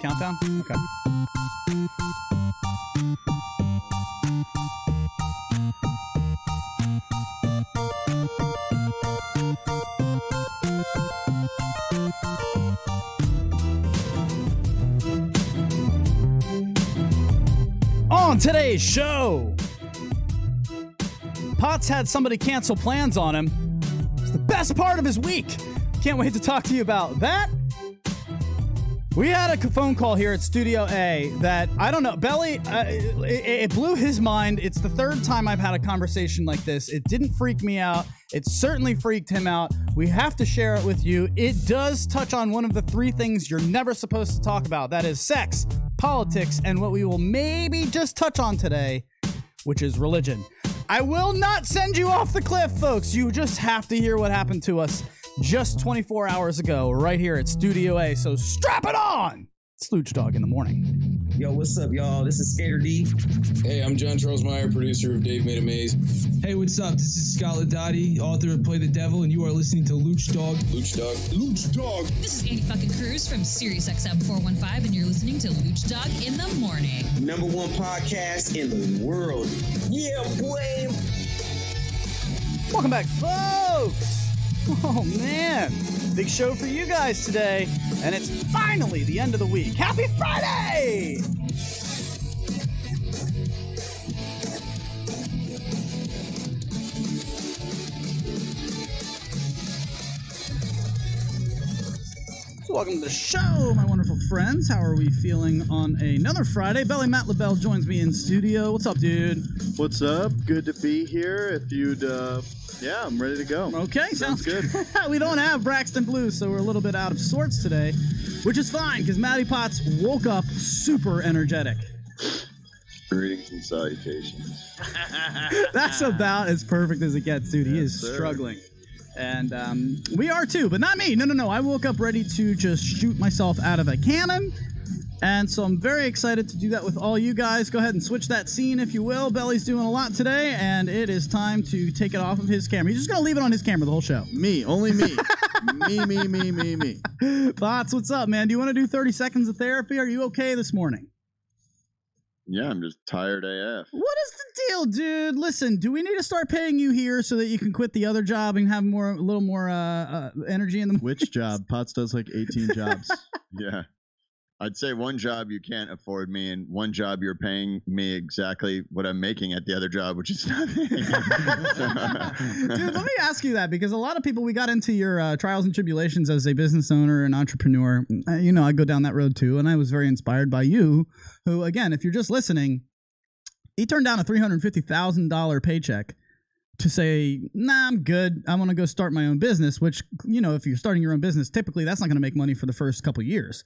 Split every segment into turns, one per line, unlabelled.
countdown? Okay. On today's show, Potts had somebody cancel plans on him. It's the best part of his week. Can't wait to talk to you about that. We had a phone call here at Studio A that, I don't know, Belly, it blew his mind. It's the third time I've had a conversation like this. It didn't freak me out. It certainly freaked him out. We have to share it with you. It does touch on one of the three things you're never supposed to talk about. That is sex, politics, and what we will maybe just touch on today, which is religion. I will not send you off the cliff, folks. You just have to hear what happened to us just 24 hours ago right here at Studio A. So strap it on. It's Luch Dog in the morning.
Yo, what's up, y'all? This is Skater D.
Hey, I'm John Charles Meyer, producer of Dave Made a Maze.
Hey, what's up? This is Scott Ladotti, author of Play the Devil, and you are listening to Luch Dog.
Luch Dog. Luch Dog.
This is Andy fucking Cruz from SiriusXM 415, and you're listening to Luch Dog in the morning.
#1 podcast in the world. Yeah, boy.
Welcome back, folks. Oh, man. Big show for you guys today. And it's finally the end of the week. Happy Friday! So welcome to the show, my wonderful friends. How are we feeling on another Friday? Belly Matt LaBelle joins me in studio. What's up, dude?
What's up? Good to be here. If you'd, yeah, I'm ready to go.
Okay, sounds
good.
We don't have Braxton Blues, so we're a little bit out of sorts today, which is fine because Matty Potts woke up super energetic.
Greetings and salutations.
That's about as perfect as it gets, dude. He is struggling. And we are too, but not me. No. I woke up ready to just shoot myself out of a cannon. And so I'm very excited to do that with all you guys. Go ahead and switch that scene, if you will. Belly's doing a lot today, and it is time to take it off of his camera. He's just going to leave it on his camera the whole show.
Me. Only me. me.
Bots, what's up, man? Do you want to do 30 seconds of therapy? Are you okay this morning?
Yeah, I'm just tired AF.
What is the deal, dude? Listen, do we need to start paying you here so that you can quit the other job and have a little more energy in the
Which job? Potts does like 18 jobs. Yeah. I'd say one job you can't afford me, and one job you're paying me exactly what I'm making at the other job, which is nothing.
Dude, let me ask you that, because a lot of people, we got into your trials and tribulations as a business owner and entrepreneur. You know, I go down that road too, and I was very inspired by you, who, again, if you're just listening, he turned down a $350,000 paycheck to say, nah, I'm good. I want to go start my own business, which, you know, if you're starting your own business, typically that's not going to make money for the first couple of years.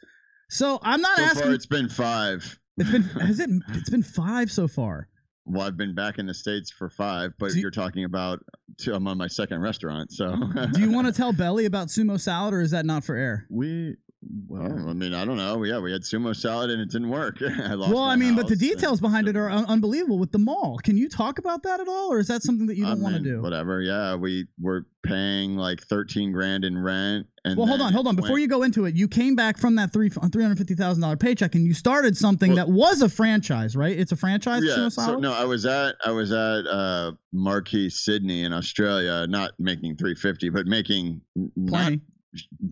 So I'm not asking. So
far, it's been 5.
It's been 5 so far.
Well, I've been back in the States for 5, but you're talking about I'm on my second restaurant. So
do you want to tell Belly about sumo salad, or is that not for air?
Well, I mean, I don't know. Yeah, we had sumo salad and it didn't work.
But the details behind it are unbelievable with the mall. Can you talk about that at all, or is that something that you don't want to do?
Whatever. Yeah, we were paying like $13,000 in rent. And
hold on. Before you go into it, you came back from that $350,000 paycheck and you started something that was a franchise, right? It's a franchise.
Yeah. So no, I was at Marquee Sydney in Australia, not making $350, but making
plenty.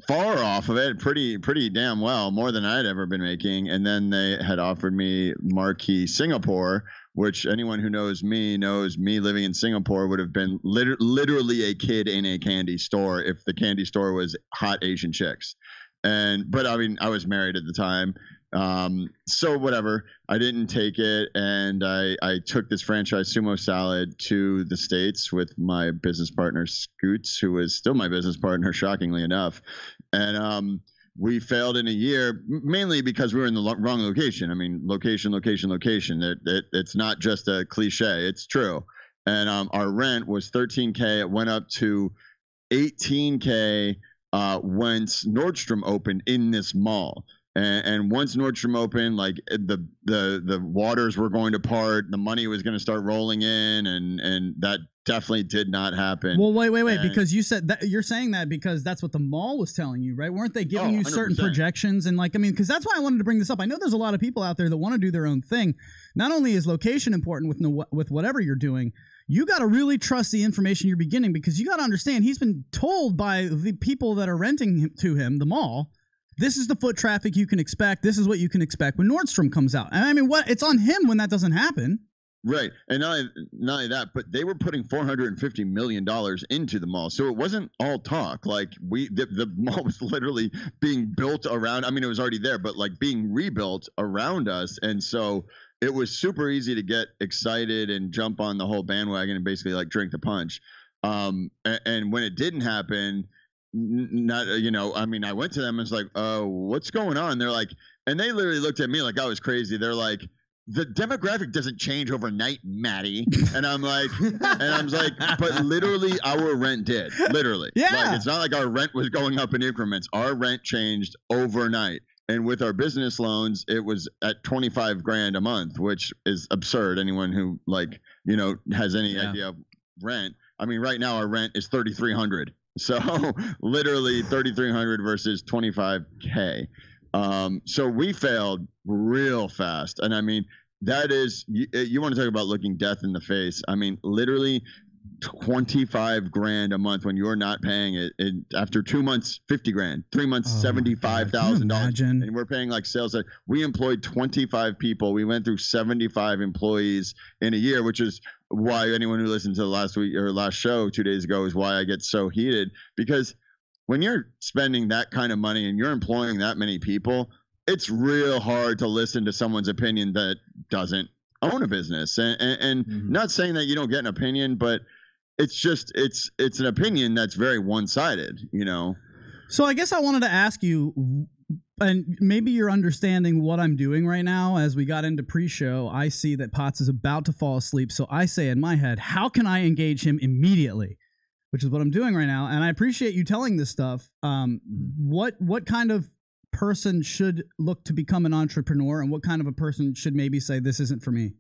Far off of it, pretty damn well, more than I'd ever been making. And then they had offered me Marquee Singapore, which anyone who knows me living in Singapore would have been literally a kid in a candy store if the candy store was hot Asian chicks. But I mean, I was married at the time. So whatever, I didn't take it, and I took this franchise sumo salad to the States with my business partner Scoots, who is still my business partner, shockingly enough. And we failed in a year, mainly because we were in the wrong location. I mean, location. It's not just a cliche, it's true. And our rent was $13K. It went up to $18K once Nordstrom opened in this mall. And once Nordstrom opened, like the waters were going to part, the money was going to start rolling in, and that definitely did not happen.
Well, wait, because you said that you're saying that because that's what the mall was telling you, right? Weren't they giving you certain
100%.
projections? And like, I mean, because that's why I wanted to bring this up. I know there's a lot of people out there that want to do their own thing. Not only is location important with whatever you're doing, you got to really trust the information you're beginning, because you got to understand he's been told by the people that are renting to him, the mall, this is the foot traffic you can expect. This is what you can expect when Nordstrom comes out. And I mean, it's on him when that doesn't happen.
Right. And not only that, but they were putting $450 million into the mall. So it wasn't all talk. Like the mall was literally being built around. I mean, it was already there, but like being rebuilt around us. And so it was super easy to get excited and jump on the whole bandwagon and basically like drink the punch. And when it didn't happen, I mean, I went to them and was like, what's going on? They're like, and they literally looked at me like I was crazy. They're like, the demographic doesn't change overnight, Maddie. And I'm like, but literally our rent did. Literally.
Yeah.
Like, it's not like our rent was going up in increments. Our rent changed overnight. And with our business loans, it was at $25,000 a month, which is absurd. Anyone who has any idea of rent. I mean, right now our rent is $3,300. So literally 3,300 versus 25K. So we failed real fast. And I mean, that is, you want to talk about looking death in the face. I mean, literally $25,000 a month when you're not paying it. After 2 months, $50,000, 3 months, $75,000. And we're paying like sales. We employed 25 people. We went through 75 employees in a year, which is why anyone who listened to the last show 2 days ago is why I get so heated, because when you're spending that kind of money and you're employing that many people, it's real hard to listen to someone's opinion that doesn't own a business. And not saying that you don't get an opinion, but it's just it's an opinion that's very one-sided,
So I guess I wanted to ask you, and maybe you're understanding what I'm doing right now. As we got into pre-show, I see that Potts is about to fall asleep. So I say in my head, how can I engage him immediately? Which is what I'm doing right now. And I appreciate you telling this stuff. What kind of person should look to become an entrepreneur, and what kind of a person should maybe say, this isn't for me?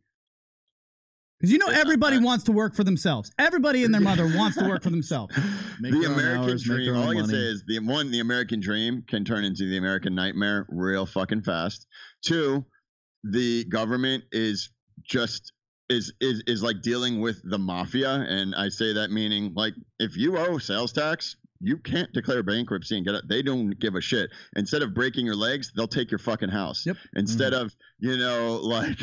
Because everybody wants to work for themselves. Everybody and their mother wants to work for themselves.
The American dream, all I can say is the American dream can turn into the American nightmare real fucking fast. 2, the government is just is like dealing with the mafia. And I say that meaning, like, if you owe sales tax, you can't declare bankruptcy and get it. They don't give a shit. Instead of breaking your legs, they'll take your fucking house. Yep. Instead of, like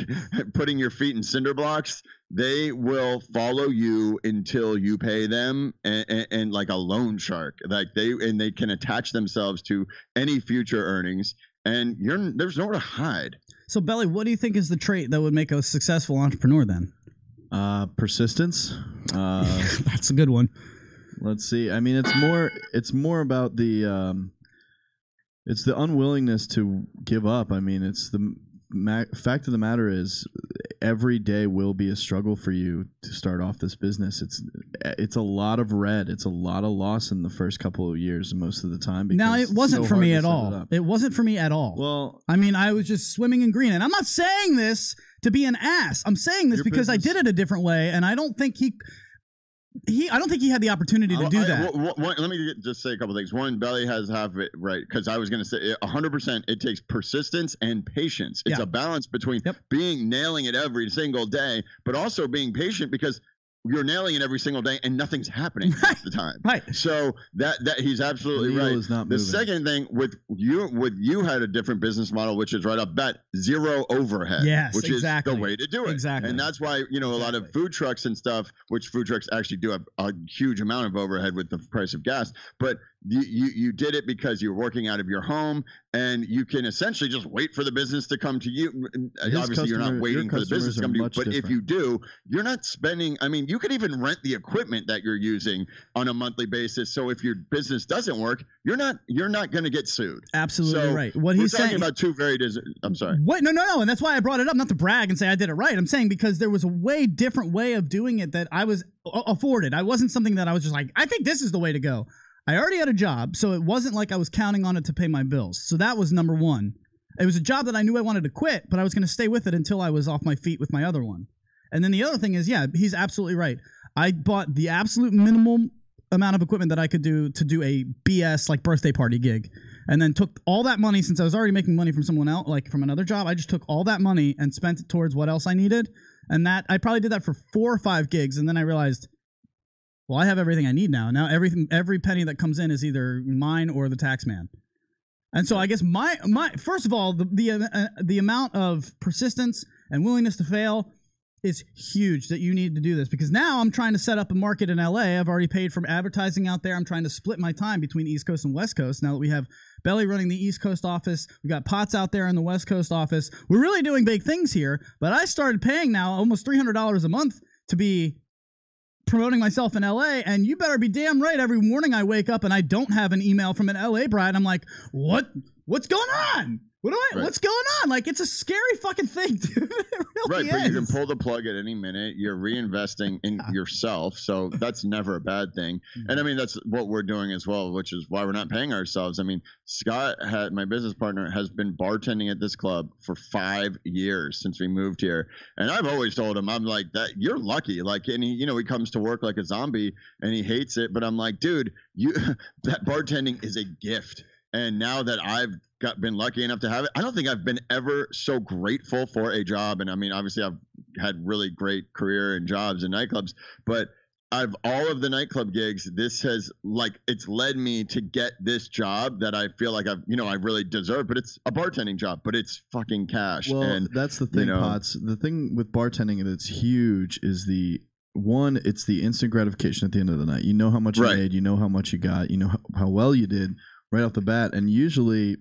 putting your feet in cinder blocks, they will follow you until you pay them, and like a loan shark. Like they can attach themselves to any future earnings, and there's nowhere to hide.
So Belly, what do you think is the trait that would make a successful entrepreneur then?
Persistence.
That's a good one.
Let's see. I mean, it's more about the it's the unwillingness to give up. I mean, it's the fact of the matter is every day will be a struggle for you to start off this business. It's a lot of red. It's a lot of loss in the first couple of years most of the time.
Now, it wasn't for me at all. It wasn't for me at all.
Well,
I mean, I was just swimming in green. And I'm not saying this to be an ass. I'm saying this because I did it a different way, and I don't think I don't think he had the opportunity to do that.
Let me just say a couple things. One, Belly has half of it right, because I was going to say 100%. It takes persistence and patience. It's a balance between nailing it every single day, but also being patient, because you're nailing it every single day and nothing's happening half the time.
Right.
So that he's absolutely right.
Is not
the
moving.
Second thing with you had a different business model, which is right up bat, zero overhead.
Yes,
which
exactly.
is the way to do it.
Exactly.
And that's why, a lot of food trucks and stuff, which food trucks actually do have a huge amount of overhead with the price of gas, but you did it because you're working out of your home, and you can essentially just wait for the business to come to you. Obviously, you're not waiting for the business to come to you, but if you do, you're not spending. I mean, you could even rent the equipment that you're using on a monthly basis. So if your business doesn't work, you're not going to get sued.
Absolutely right. What he's
talking
saying
about two very. I'm sorry.
What? No, and that's why I brought it up, not to brag and say I did it right. I'm saying because there was a way different way of doing it that I was afforded. I wasn't something that I was just like, I think this is the way to go. I already had a job, so it wasn't like I was counting on it to pay my bills. So that was number one. It was a job that I knew I wanted to quit, but I was going to stay with it until I was off my feet with my other one. And then the other thing is, yeah, he's absolutely right. I bought the absolute minimum amount of equipment that I could do to do a BS like birthday party gig, and then took all that money, since I was already making money from someone else, like from another job. I just took all that money and spent it towards what else I needed. And that I probably did that for 4 or 5 gigs. And then I realized, well, I have everything I need now. Now every penny that comes in is either mine or the tax man. And so I guess my first of all, the amount of persistence and willingness to fail is huge that you need to do this, because now I'm trying to set up a market in LA. I've already paid for advertising out there. I'm trying to split my time between East Coast and West Coast. Now that we have Belly running the East Coast office, we got Potts out there in the West Coast office. We're really doing big things here, but I started paying now almost $300 a month to be promoting myself in LA, and you better be damn right every morning I wake up and I don't have an email from an LA bride. I'm like, what's going on? What's going on? Like, it's a scary fucking thing, dude. It really is.
But you can pull the plug at any minute. You're reinvesting in yourself, so that's never a bad thing. And I mean, that's what we're doing as well, which is why we're not paying ourselves. I mean, Scott, my business partner, has been bartending at this club for 5 years since we moved here. And I've always told him, I'm like, that you're lucky. Like, and he comes to work like a zombie and he hates it. But I'm like, dude, that bartending is a gift. And now that I've been lucky enough to have it, I don't think I've been ever so grateful for a job. And I mean, obviously I've had really great career and jobs in nightclubs, but all of the nightclub gigs, this has it's led me to get this job that I feel like I really deserve, but it's a bartending job, but it's fucking cash.
Well, and that's the thing, Potts. The thing with bartending that's huge is it's the instant gratification at the end of the night. You know how much you made, you know how much you got, you know how well you did right off the bat. And usually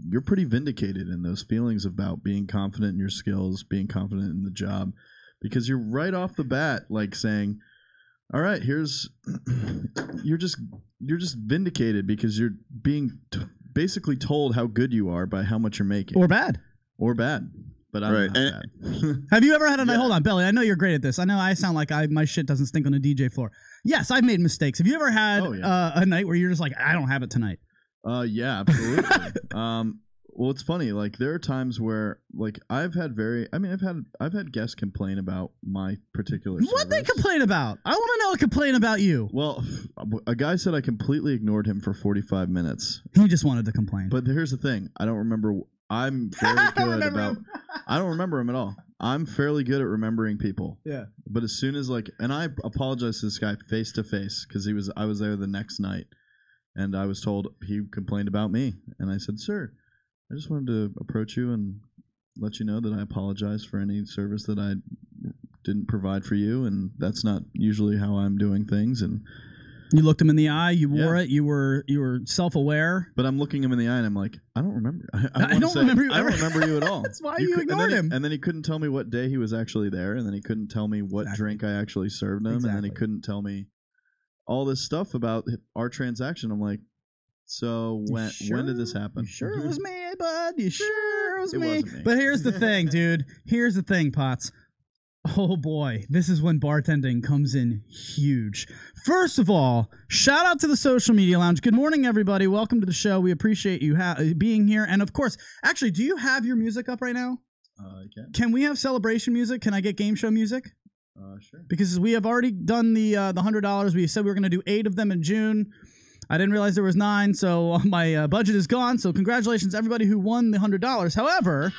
you're pretty vindicated in those feelings about being confident in your skills, being confident in the job, because you're right off the bat like saying, all right, you're just vindicated because you're being basically told how good you are by how much you're making.
Or bad.
But I'm not bad.
Have you ever had a night? Hold on, Belly. I know you're great at this. I know I sound like my shit doesn't stink on the DJ floor. Yes, I've made mistakes. Have you ever had a night where you're just like, I don't have it tonight?
Yeah, absolutely. Well, it's funny. Like, there are times where, like, I've had guests complain about my particular service.
What they complain about? I want to know a complaint about you.
Well, a guy said I completely ignored him for 45 minutes.
He just wanted to complain.
But here's the thing. I don't remember. I'm very good about. I don't remember him at all. I'm fairly good at remembering people.
Yeah.
But as soon as and I apologized to this guy face to face because I was there the next night. And I was told he complained about me. And I said, sir, I just wanted to approach you and let you know that I apologize for any service that I didn't provide for you. And that's not usually how I'm doing things. And
you looked him in the eye. You wore it. You were self-aware.
But I'm looking him in the eye and I'm like, I don't remember.
I don't remember you.
I don't remember you at all.
That's why you ignored him.
And then he couldn't tell me what day he was actually there. And then he couldn't tell me what drink I actually served him. And then he couldn't tell me all this stuff about our transaction. I'm like, so when did this happen?
You sure it was me, bud? You sure it was me?
Wasn't me.
But here's the thing, dude. Here's the thing, Potts. Oh boy, this is when bartending comes in huge. First of all, shout out to the Social Media Lounge. Good morning, everybody. Welcome to the show. We appreciate you being here. And of course, actually, do you have your music up right now?
I can.
Can we have celebration music? Can I get game show music?
Sure.
Because we have already done the $100. We said we were going to do 8 of them in June. I didn't realize there was 9, so my budget is gone. So congratulations, everybody who won the $100. However,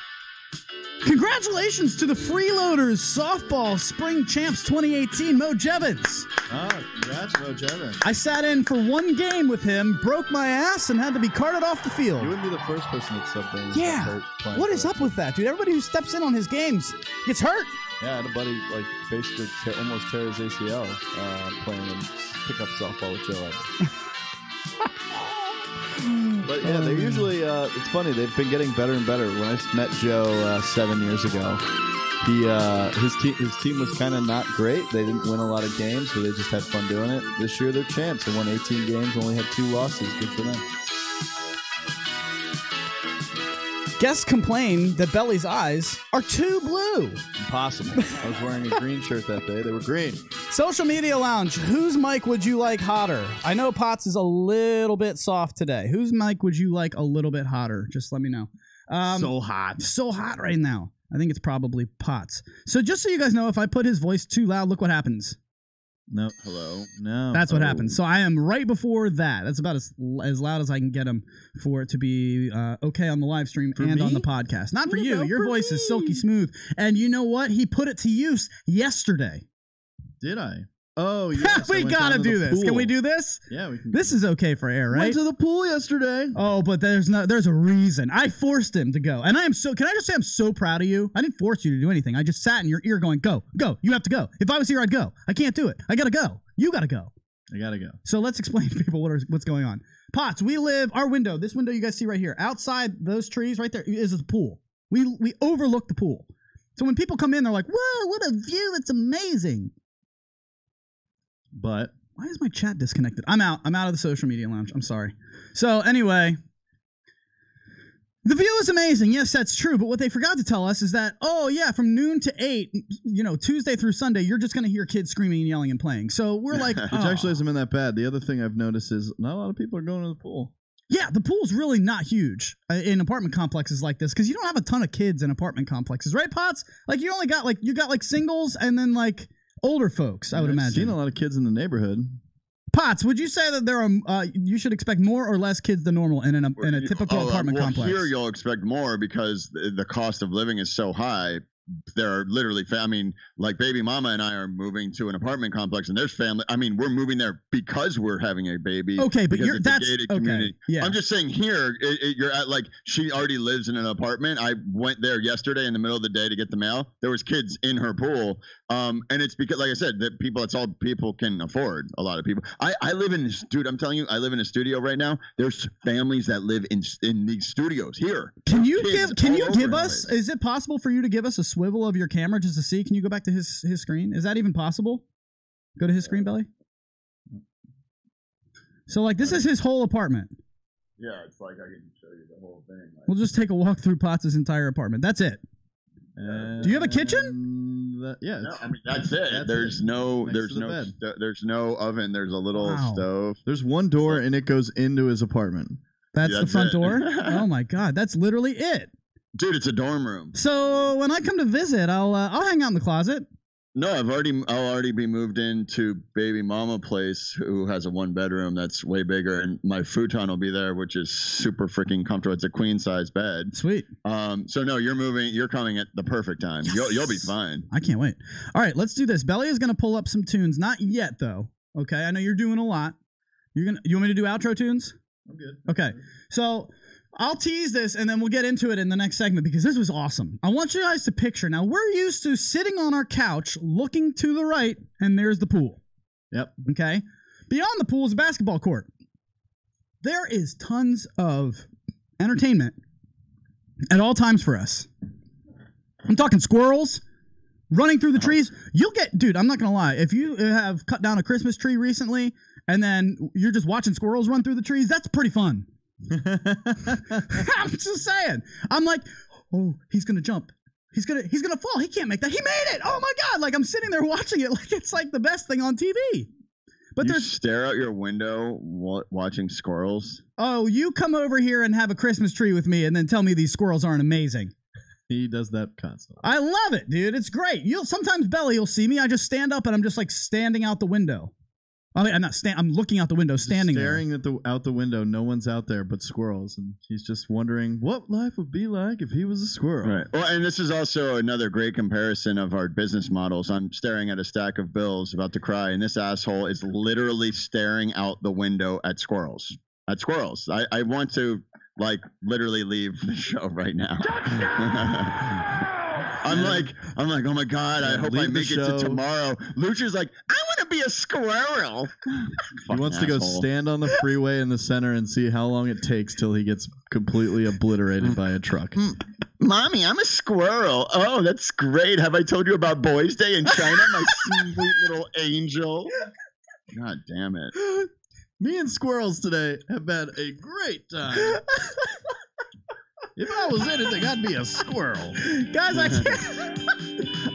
congratulations to the Freeloaders Softball Spring Champs 2018, Mo Jevons.
Oh, congrats, Mo Jevons.
I sat in for 1 game with him, broke my ass, and had to be carted off the field.
You wouldn't be the first person that's subbed in.
Yeah. What is up with that, dude? Everybody who steps in on his games gets hurt.
Yeah, I had a buddy basically almost tear his ACL playing and pickup softball with Joe Evans. But yeah, they're usually it's funny, they've been getting better and better. When I met Joe 7 years ago, his team was kind of not great. They didn't win a lot of games, but they just had fun doing it. This year they're champs. They won 18 games, only had 2 losses. Good for them.
Guests complain that Belly's eyes are too blue.
Impossible. I was wearing a green shirt that day. They were green.
Social Media Lounge, whose mic would you like hotter? I know Potts is a little bit soft today. Whose mic would you like a little bit hotter? Just let me know.
So hot.
So hot right now. I think it's probably Potts. So just so you guys know, if I put his voice too loud, look what happens.
No.
Hello.
No.
That's what happens. So I am right before that. That's about as loud as I can get him for it to be okay on the live stream and
me?
on the podcast. Not for
What
you.
about
Your
for
voice is
me?
silky smooth. And you know what? He put it to use yesterday.
Did I? Oh, yes.
We gotta do this. Can we do this?
Yeah, we can.
This is okay for air, right?
Went to the pool yesterday.
Oh, but there's a reason. I forced him to go. And can I just say I'm so proud of you? I didn't force you to do anything. I just sat in your ear going, go, you have to go. If I was here, I'd go. I can't do it. I gotta go. You gotta go.
I gotta go.
So let's explain to people what's going on. Potts, our window, this window you guys see right here, outside those trees right there is the pool. We overlook the pool. So when people come in, they're like, whoa, what a view. It's amazing.
But
why is my chat disconnected? I'm out of the social media lounge. I'm sorry. So anyway, the view is amazing. Yes, that's true. But what they forgot to tell us is that, oh yeah, from noon to 8, Tuesday through Sunday, you're just going to hear kids screaming and yelling and playing. So we're like,
which actually hasn't been that bad. The other thing I've noticed is not a lot of people are going to the pool.
Yeah, the pool's really not huge in apartment complexes like this because you don't have a ton of kids in apartment complexes, right, Potts? Like you only got singles and then like older folks, I would imagine.
I've seen a lot of kids in the neighborhood.
Potts, would you say that there are you should expect more or less kids than normal in a typical apartment complex?
Here you'll expect more because the cost of living is so high. There are literally, like baby mama and I are moving to an apartment complex, and there's family. I mean, we're moving there because we're having a baby.
Okay, but that's
a gated
okay.
community.
Yeah.
I'm just saying here, you're at like she already lives in an apartment. I went there yesterday in the middle of the day to get the mail. There was kids in her pool, and it's because, like I said, that that's all people can afford. A lot of people. I live in this, dude. I'm telling you, I live in a studio right now. There's families that live in these studios here.
Can you give us? Is it possible for you to give us a swivel of your camera just to see? Can you go back to his screen? Is that even possible? Go to his screen, Belly. So like this is his whole apartment.
Yeah, it's like I can show you the whole thing.
We'll just take a walk through Potts' entire apartment. That's it. Do you have a kitchen?
Yeah.
No, I mean that's it. There's no oven. There's a little stove.
There's one door and it goes into his apartment.
That's the front door? Oh my God, that's literally it.
Dude, it's a dorm room.
So when I come to visit, I'll hang out in the closet.
No, I'll already be moved into baby mama place, who has a 1-bedroom that's way bigger, and my futon will be there, which is super freaking comfortable. It's a queen size bed.
Sweet.
So no, you're coming at the perfect time.
Yes.
You'll be fine.
I can't wait. All right, let's do this. Belly is gonna pull up some tunes. Not yet though. Okay, I know you're doing a lot. You want me to do outro tunes?
I'm good.
Okay, so I'll tease this and then we'll get into it in the next segment because this was awesome. I want you guys to picture. Now, we're used to sitting on our couch looking to the right and there's the pool.
Yep.
Okay. Beyond the pool is a basketball court. There is tons of entertainment at all times for us. I'm talking squirrels running through the trees. Dude, I'm not going to lie. If you have cut down a Christmas tree recently and then you're just watching squirrels run through the trees, that's pretty fun. I'm just saying. I'm like, oh, he's gonna jump. He's gonna fall. He can't make that. He made it. Oh my God! Like I'm sitting there watching it like it's like the best thing on TV. But
you stare out your window watching squirrels.
Oh, you come over here and have a Christmas tree with me, and then tell me these squirrels aren't amazing.
He does that constantly.
I love it, dude. It's great. Sometimes Belly will see me. I just stand up and I'm just like standing out the window. I mean, I'm looking out the window, standing
staring out the window. No one's out there but squirrels, and he's just wondering what life would be like if he was a squirrel.
Right. Well, and this is also another great comparison of our business models. I'm staring at a stack of bills, about to cry, and this asshole is literally staring out the window at squirrels. I want to literally leave the show right now. I'm like, oh my God, I hope I make it to tomorrow. Lucha's like, I want to be a squirrel.
He wants to go stand on the freeway in the center and see how long it takes till he gets completely obliterated by a truck.
Mommy, I'm a squirrel. Oh, that's great. Have I told you about Boys Day in China? My sweet little angel. God damn it.
Me and squirrels today have had a great time. If I was anything, I'd be a squirrel.
Guys, I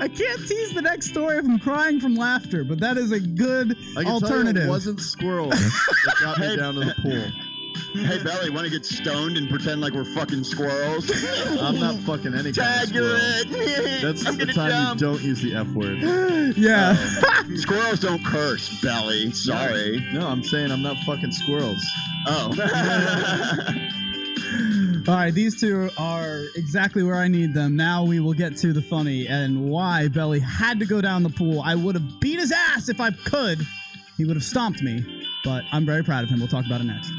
can't tease the next story if I'm crying from laughter, but that is a good alternative.
It wasn't squirrels that got me down to the pool.
Hey, Belly, want to get stoned and pretend like we're fucking squirrels?
I'm not fucking any kind of
Tag, you're
squirrel.
it.
That's
I'm
the
gonna
time
jump.
you don't use the F word.
Yeah.
Squirrels don't curse, Belly. Sorry.
No, I'm saying I'm not fucking squirrels.
Oh.
All right, these two are exactly where I need them. Now we will get to the funny and why Belly had to go down the pool. I would have beat his ass if I could. He would have stomped me, but I'm very proud of him. We'll talk about it next.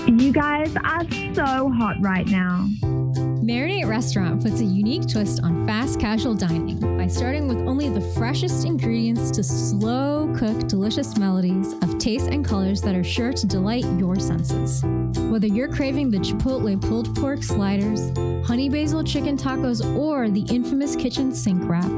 You guys are so hot right now.
Marinate Restaurant puts a unique twist on fast casual dining by starting with only the freshest ingredients to slow cook delicious melodies of taste and colors that are sure to delight your senses. Whether you're craving the Chipotle pulled pork sliders, honey basil chicken tacos, or the infamous kitchen sink wrap,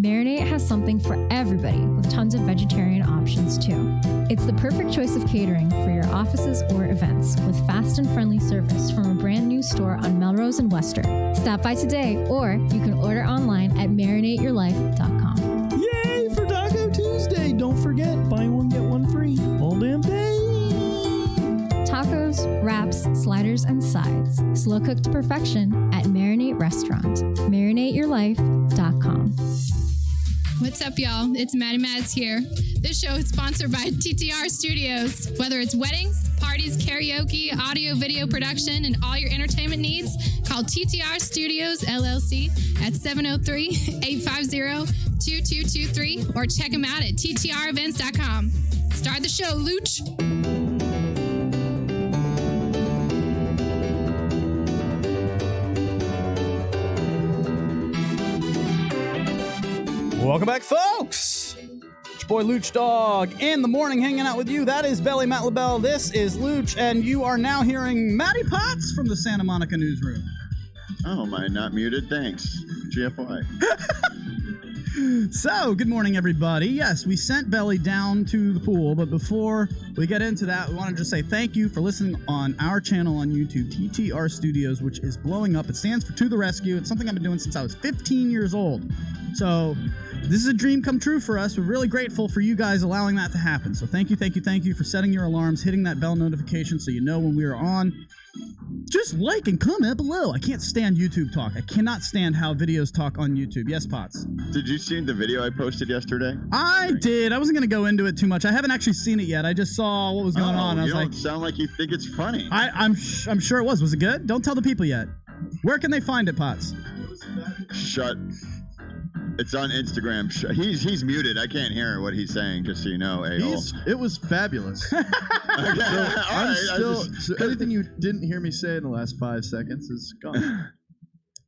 Marinate has something for everybody with tons of vegetarian options too. It's the perfect choice of catering for your offices or events with fast and friendly service from a brand new store on Melrose and Wester. Stop by today, or you can order online at marinateyourlife.com.
Yay for Taco Tuesday! Don't forget, buy one, get one free. All damn day!
Tacos, wraps, sliders, and sides. Slow cooked to perfection at Marinate Restaurant. marinateyourlife.com.
What's up, y'all? It's Maddie Mads here. This show is sponsored by TTR Studios. Whether it's weddings, parties, karaoke, audio, video production, and all your entertainment needs, call TTR Studios, LLC at 703-850-2223 or check them out at ttrevents.com. Start the show, Looch.
Welcome back, folks. It's your boy Luch Dog in the morning hanging out with you. That is Belly Matt LaBelle. This is Luch, and you are now hearing Matty Potts from the Santa Monica newsroom.
Oh, am I not muted? Thanks. GFY.
So, good morning, everybody. Yes, we sent Belly down to the pool, but before we get into that, we want to just say thank you for listening on our channel on YouTube, TTR Studios, which is blowing up. It stands for To the Rescue. It's something I've been doing since I was 15 years old. So, this is a dream come true for us. We're really grateful for you guys allowing that to happen. So, thank you for setting your alarms, hitting that bell notification so you know when we are on. Just like and comment below. I can't stand YouTube talk. I cannot stand how videos talk on YouTube. Yes, Potts?
Did you see the video I posted yesterday?
I did. I wasn't going to go into it too much. I haven't actually seen it yet. I just saw what was going on. I was
you don't
like,
sound like you think it's funny.
I'm sure it was. Was it good? Don't tell the people yet. Where can they find it, Potts?
Shut. It's on Instagram. He's muted. I can't hear what he's saying, just so you know, a-hole.
It was fabulous. So anything you didn't hear me say in the last 5 seconds is gone.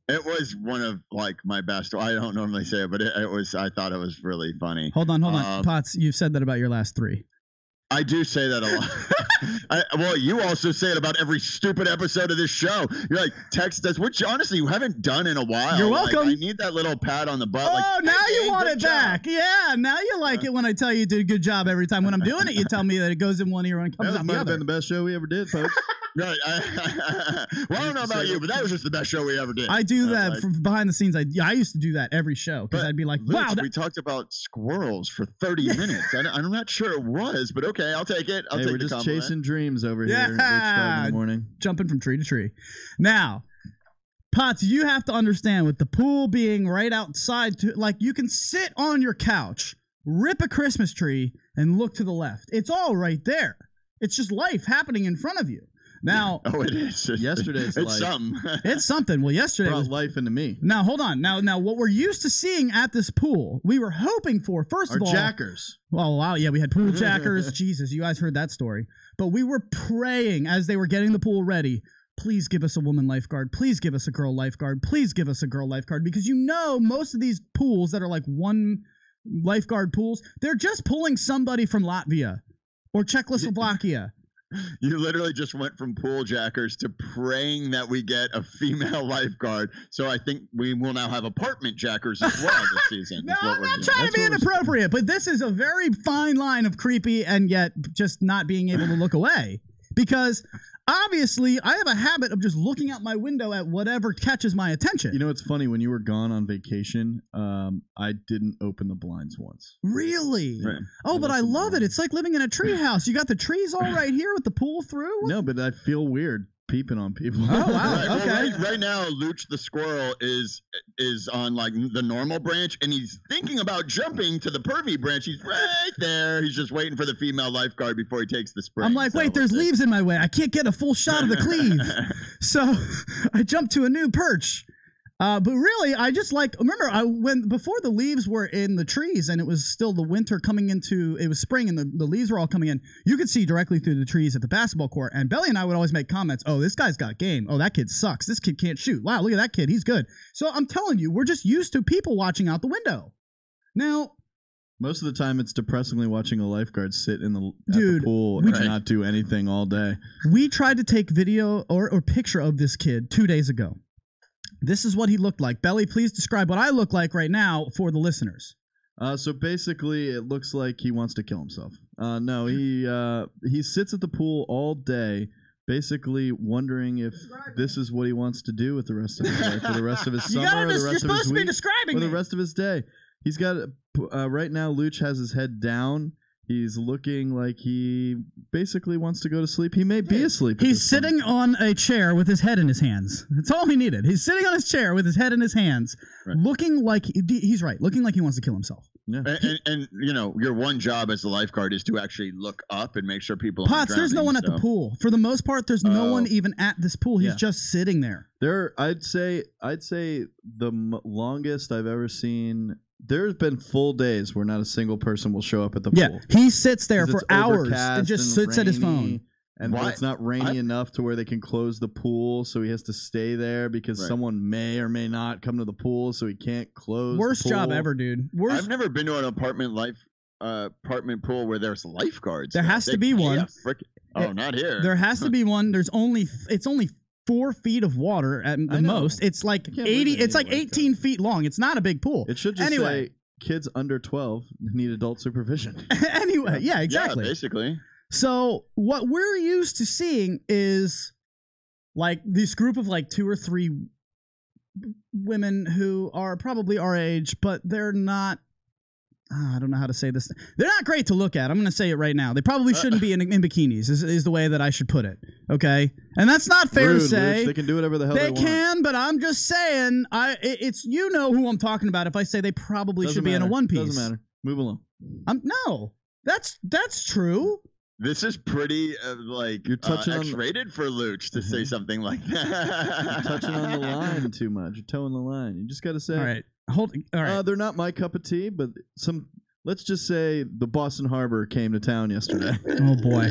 It was one of like my best. I don't normally say it, but it was. I thought it was really funny.
Hold on, Potts. You've said that about your last three.
I do say that a lot. Well, you also say it about every stupid episode of this show. You're like, text us, which honestly you haven't done in a while.
You're welcome.
Like, I need that little pat on the butt.
Oh, now you want it back. Yeah, now you like it when I tell you you did a good job every time. When I'm doing it, you tell me that it goes in one ear and it comes out the other.
That might have been the best show we ever did, folks.
Right. Well, I don't know about you, but that was just the best show we ever did.
I do that from behind the scenes. I used to do that every show because I'd be like, wow.
We talked about squirrels for 30 minutes. I'm not sure it was, but okay, I'll take it. I'll take
we're
the
just
compliment.
chasing dreams over here. Luch Dog in the morning.
Jumping from tree to tree. Now, Potts, you have to understand with the pool being right outside, like you can sit on your couch, rip a Christmas tree, and look to the left. It's all right there. It's just life happening in front of you. Now,
it is.
Yesterday's
it's
life.
Something.
It's something. Well, yesterday
brought
was
life into me.
Now, hold on. Now, what we're used to seeing at this pool, we were hoping for. First of all,
jackers.
Well, wow, yeah, we had pool jackers. Jesus, you guys heard that story. But we were praying as they were getting the pool ready. Please give us a woman lifeguard. Please give us a girl lifeguard. Please give us a girl lifeguard. Because you know, most of these pools that are like one lifeguard pools, they're just pulling somebody from Latvia or Czechoslovakia.
You literally just went from pool jackers to praying that we get a female lifeguard. So I think we will now have apartment jackers as well this season.
No, I'm not trying to be inappropriate, but this is a very fine line of creepy and yet just not being able to look away. Because obviously, I have a habit of just looking out my window at whatever catches my attention.
You know, it's funny. When you were gone on vacation, I didn't open the blinds once.
Really?
Right.
Oh, but I love it. It's like living in a tree house. You got the trees all right here with the pool through?
No, but I feel weird peeping on people.
Oh, wow.
Right,
Okay.
well, right now, Luch the squirrel is on like the normal branch, and he's thinking about jumping to the pervy branch. He's right there. He's just waiting for the female lifeguard before he takes the spring.
I'm like, wait, there's leaves in my way. I can't get a full shot of the cleave. So I jumped to a new perch. But really, I just like, remember, before the leaves were in the trees and it was still the winter coming into, it was spring and the leaves were all coming in, you could see directly through the trees at the basketball court. And Belly and I would always make comments, oh, this guy's got game. Oh, that kid sucks. This kid can't shoot. Wow, look at that kid. He's good. So I'm telling you, we're just used to people watching out the window. Now,
most of the time, it's depressingly watching a lifeguard sit in at the pool and not do anything all day.
We tried to take video or picture of this kid 2 days ago. This is what he looked like. Belly, please describe what I look like right now for the listeners.
So basically, it looks like he wants to kill himself. No, he sits at the pool all day, basically wondering if this is what he wants to do with the rest of his life, for the rest of his summer, or the rest of his week, or the rest of his day. He's got right now. Luch has his head down. He's looking like he basically wants to go to sleep. He may be asleep.
He's sitting on a chair with his head in his hands. That's all he needed. He's sitting on his chair with his head in his hands, looking like he's right, looking like he wants to kill himself.
Yeah.
And you know, your one job as the lifeguard is to actually look up and make sure people aren't
Potts,
drowning,
there's no one at the pool. For the most part, there's no one even at this pool. He's just sitting there.
I'd say the longest I've ever seen. There's been full days where not a single person will show up at the pool.
Yeah, he sits there for hours and just sits at his phone.
And it's not rainy enough to where they can close the pool, so he has to stay there because someone may or may not come to the pool, so he can't close.
Worst job ever, dude.
I've never been to an apartment pool where there's lifeguards.
There has to be one.
Not here.
There has to be one. It's only 4 feet of water at the most. It's like 80. It's like 18 feet long. It's not a big pool.
It should just say kids under 12 need adult supervision.
Anyway, yeah, exactly.
Yeah, basically.
So what we're used to seeing is like this group of like 2 or 3 women who are probably our age, but they're not. I don't know how to say this. They're not great to look at. I'm going to say it right now. They probably shouldn't be in bikinis is the way that I should put it. Okay? And that's not fair to say.
Luch. They can do whatever the hell they want.
They can, but I'm just saying, it's you know who I'm talking about if I say they probably should be in a one piece.
Doesn't matter. Move along.
No. That's true.
This is pretty
you're touching
X-rated for Luch to say something like that.
You're touching on the line too much. You're towing the line. You just got to say.
All right. All right.
They're not my cup of tea, but let's just say the Boston Harbor came to town yesterday.
Oh boy,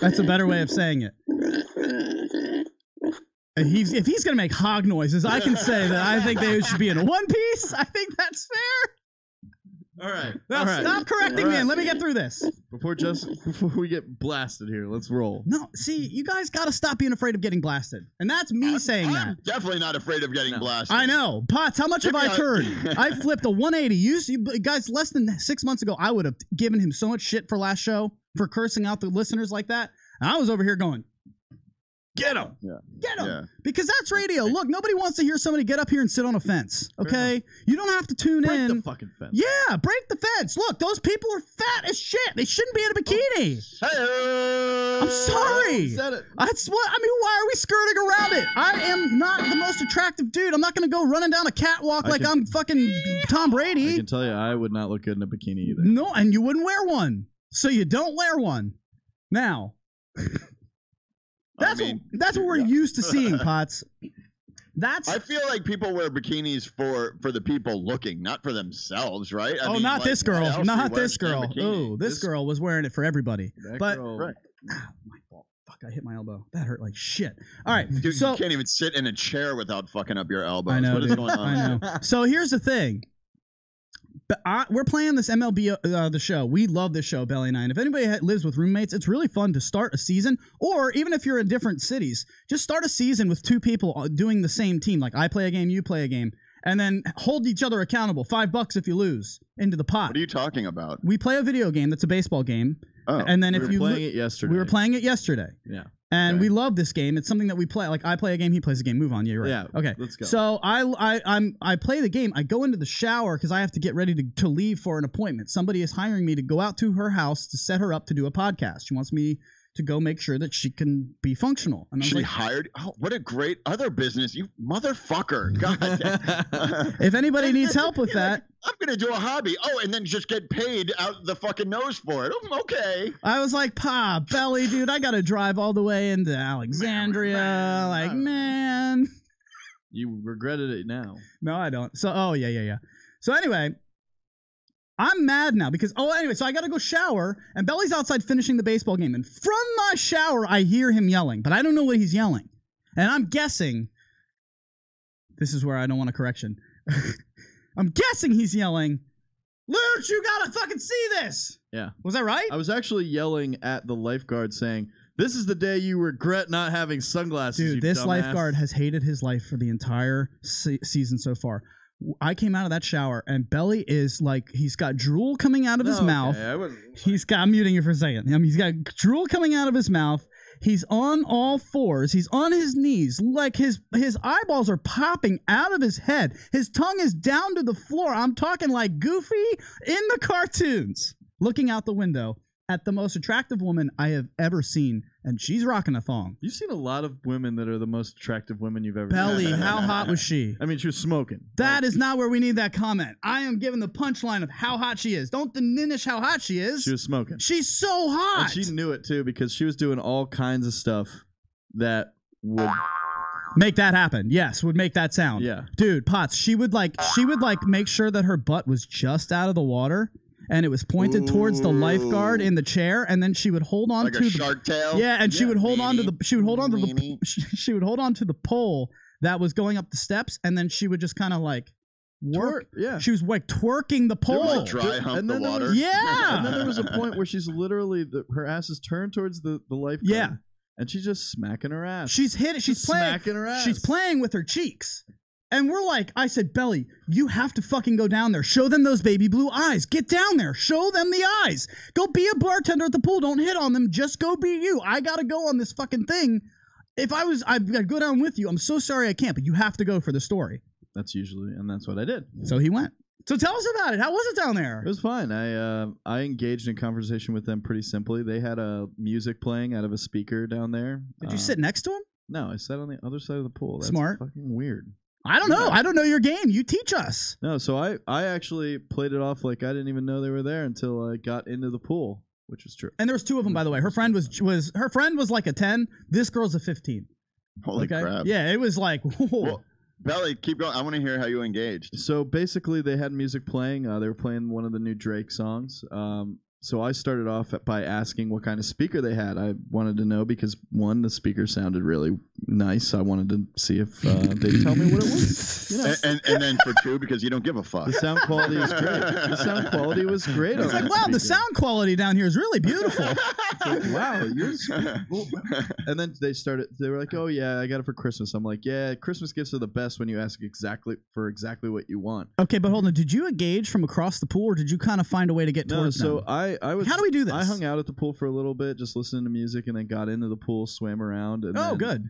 that's a better way of saying it. If he's gonna make hog noises, I can say that I think they should be in a one piece. I think that's fair.
All right.
Stop correcting me and let me get through this.
Before we get blasted here, let's roll.
No, see, you guys got to stop being afraid of getting blasted. And that's me saying that.
I'm definitely not afraid of getting blasted.
I know. Potts, how much have I turned? I flipped a 180. You guys, less than 6 months ago, I would have given him so much shit for last show for cursing out the listeners like that. And I was over here going, get him. Yeah. Get him. Yeah. Because that's radio. Look, nobody wants to hear somebody get up here and sit on a fence. Okay? You don't have to tune in.
Break the fucking fence.
Yeah, break the fence. Look, those people are fat as shit. They shouldn't be in a bikini. I'm sorry. That's what I mean. Why are we skirting around it? I am not the most attractive dude. I'm not going to go running down a catwalk like I'm fucking Tom Brady.
I can tell you, I would not look good in a bikini either.
No, and you wouldn't wear one. So you don't wear one. Now. That's what we're used to seeing, Potts.
I feel like people wear bikinis for the people looking, not for themselves, right? I mean,
not
like,
this girl. Not this girl.
Oh,
this girl was wearing it for everybody.
But
my fault. Fuck, I hit my elbow. That hurt like shit. All right.
Dude, you can't even sit in a chair without fucking up your elbows.
I know,
what is going on?
I know. So here's the thing. We're playing this MLB, the show. We love this show, Belly and I. And if anybody lives with roommates, it's really fun to start a season. Or even if you're in different cities, just start a season with 2 people doing the same team. Like I play a game, you play a game. And then hold each other accountable. $5 if you lose into the pot.
What are you talking about?
We play a video game that's a baseball game.
Oh,
and then if you
playing it yesterday.
We were playing it yesterday.
Yeah.
And we love this game. It's something that we play. Like I play a game, he plays a game. Move on. Yeah, you're right.
Yeah.
Okay.
Let's go.
So I play the game. I go into the shower because I have to get ready to leave for an appointment. Somebody is hiring me to go out to her house to set her up to do a podcast. She wants me to go make sure that she can be functional. And I was
She
like,
hired. Oh, what a great other business, you motherfucker! God.
if anybody needs help with that,
I'm gonna do a hobby. Oh, and then just get paid out the fucking nose for it. Okay.
I was like, Pa, Belly, dude, I gotta drive all the way into Alexandria. Like, man.
You regretted it now.
No, I don't. So, yeah. So anyway, I'm mad now because, so I got to go shower, and Belly's outside finishing the baseball game. And from my shower, I hear him yelling, but I don't know what he's yelling. And I'm guessing, this is where I don't want a correction. I'm guessing he's yelling, Luch, you got to fucking see this.
Yeah.
Was that right?
I was actually yelling at the lifeguard saying, this is the day you regret not having sunglasses,
Dude,
you
this
dumbass.
lifeguard has hated his life for the entire season so far. I came out of that shower and Belly is like, he's got drool coming out of his mouth. I'm muting you for a second. He's got drool coming out of his mouth. He's on all fours. He's on his knees. Like his eyeballs are popping out of his head. His tongue is down to the floor. I'm talking like Goofy in the cartoons, looking out the window at the most attractive woman I have ever seen, and she's rocking a thong.
You've seen a lot of women that are the most attractive women you've ever
Belly,
seen.
how hot was she?
I mean, she was smoking.
That is not where we need that comment. I am giving the punchline of how hot she is. Don't diminish how hot she is.
She was smoking.
She's so hot.
And she knew it, too, because she was doing all kinds of stuff that would...
make that happen. Yes, would make that sound.
Yeah.
Dude, Potts, she would make sure that her butt was just out of the water. And it was pointed towards the lifeguard in the chair, and then she would hold on
like
to
a shark tail.
Yeah, and she would hold on to the she would hold on to the pole that was going up the steps, and then she would just kind of like work.
Yeah,
she was like twerking the pole.
Like dry hump the water.
Yeah,
and then there was a point where she's literally her ass is turned towards the lifeguard.
Yeah,
and she's just smacking her ass.
She's hitting. She's playing.
Smacking her ass.
She's playing with her cheeks. And we're like, I said, Belly, you have to fucking go down there. Show them those baby blue eyes. Get down there. Show them the eyes. Go be a bartender at the pool. Don't hit on them. Just go be you. I got to go on this fucking thing. If I'd go down with you. I'm so sorry I can't, but you have to go for the story.
That's what I did.
So he went. So tell us about it. How was it down there?
It was fine. I engaged in conversation with them pretty simply. They had music playing out of a speaker down there.
Did you sit next to him?
No, I sat on the other side of the pool. That's
smart.
Fucking weird.
I don't know. I don't know your game. You teach us.
No, so I actually played it off like I didn't even know they were there until I got into the pool, which was true.
And there was two of them, by the way. Her friend was like a 10. This girl's a 15.
Holy crap.
Yeah, it was like, whoa.
Well, Belly, keep going. I want to hear how you engaged.
So basically, they had music playing. They were playing one of the new Drake songs. So I started off by asking what kind of speaker they had. I wanted to know because, one, the speaker sounded really nice. I wanted to see if they'd tell me what it was. You know.
And then for two, because you don't give a fuck.
The sound quality was great. The sound quality was great.
It's like, wow, the sound quality down here is really beautiful.
Like, wow, and then they were like, oh yeah, I got it for Christmas. I'm like, yeah, Christmas gifts are the best when you ask exactly what you want.
Okay, but hold on. Did you engage from across the pool, or did you kind of find a way to get towards them?
So I was.
How do we do this?
I hung out at the pool for a little bit, just listening to music, and then got into the pool, swam around. And
good.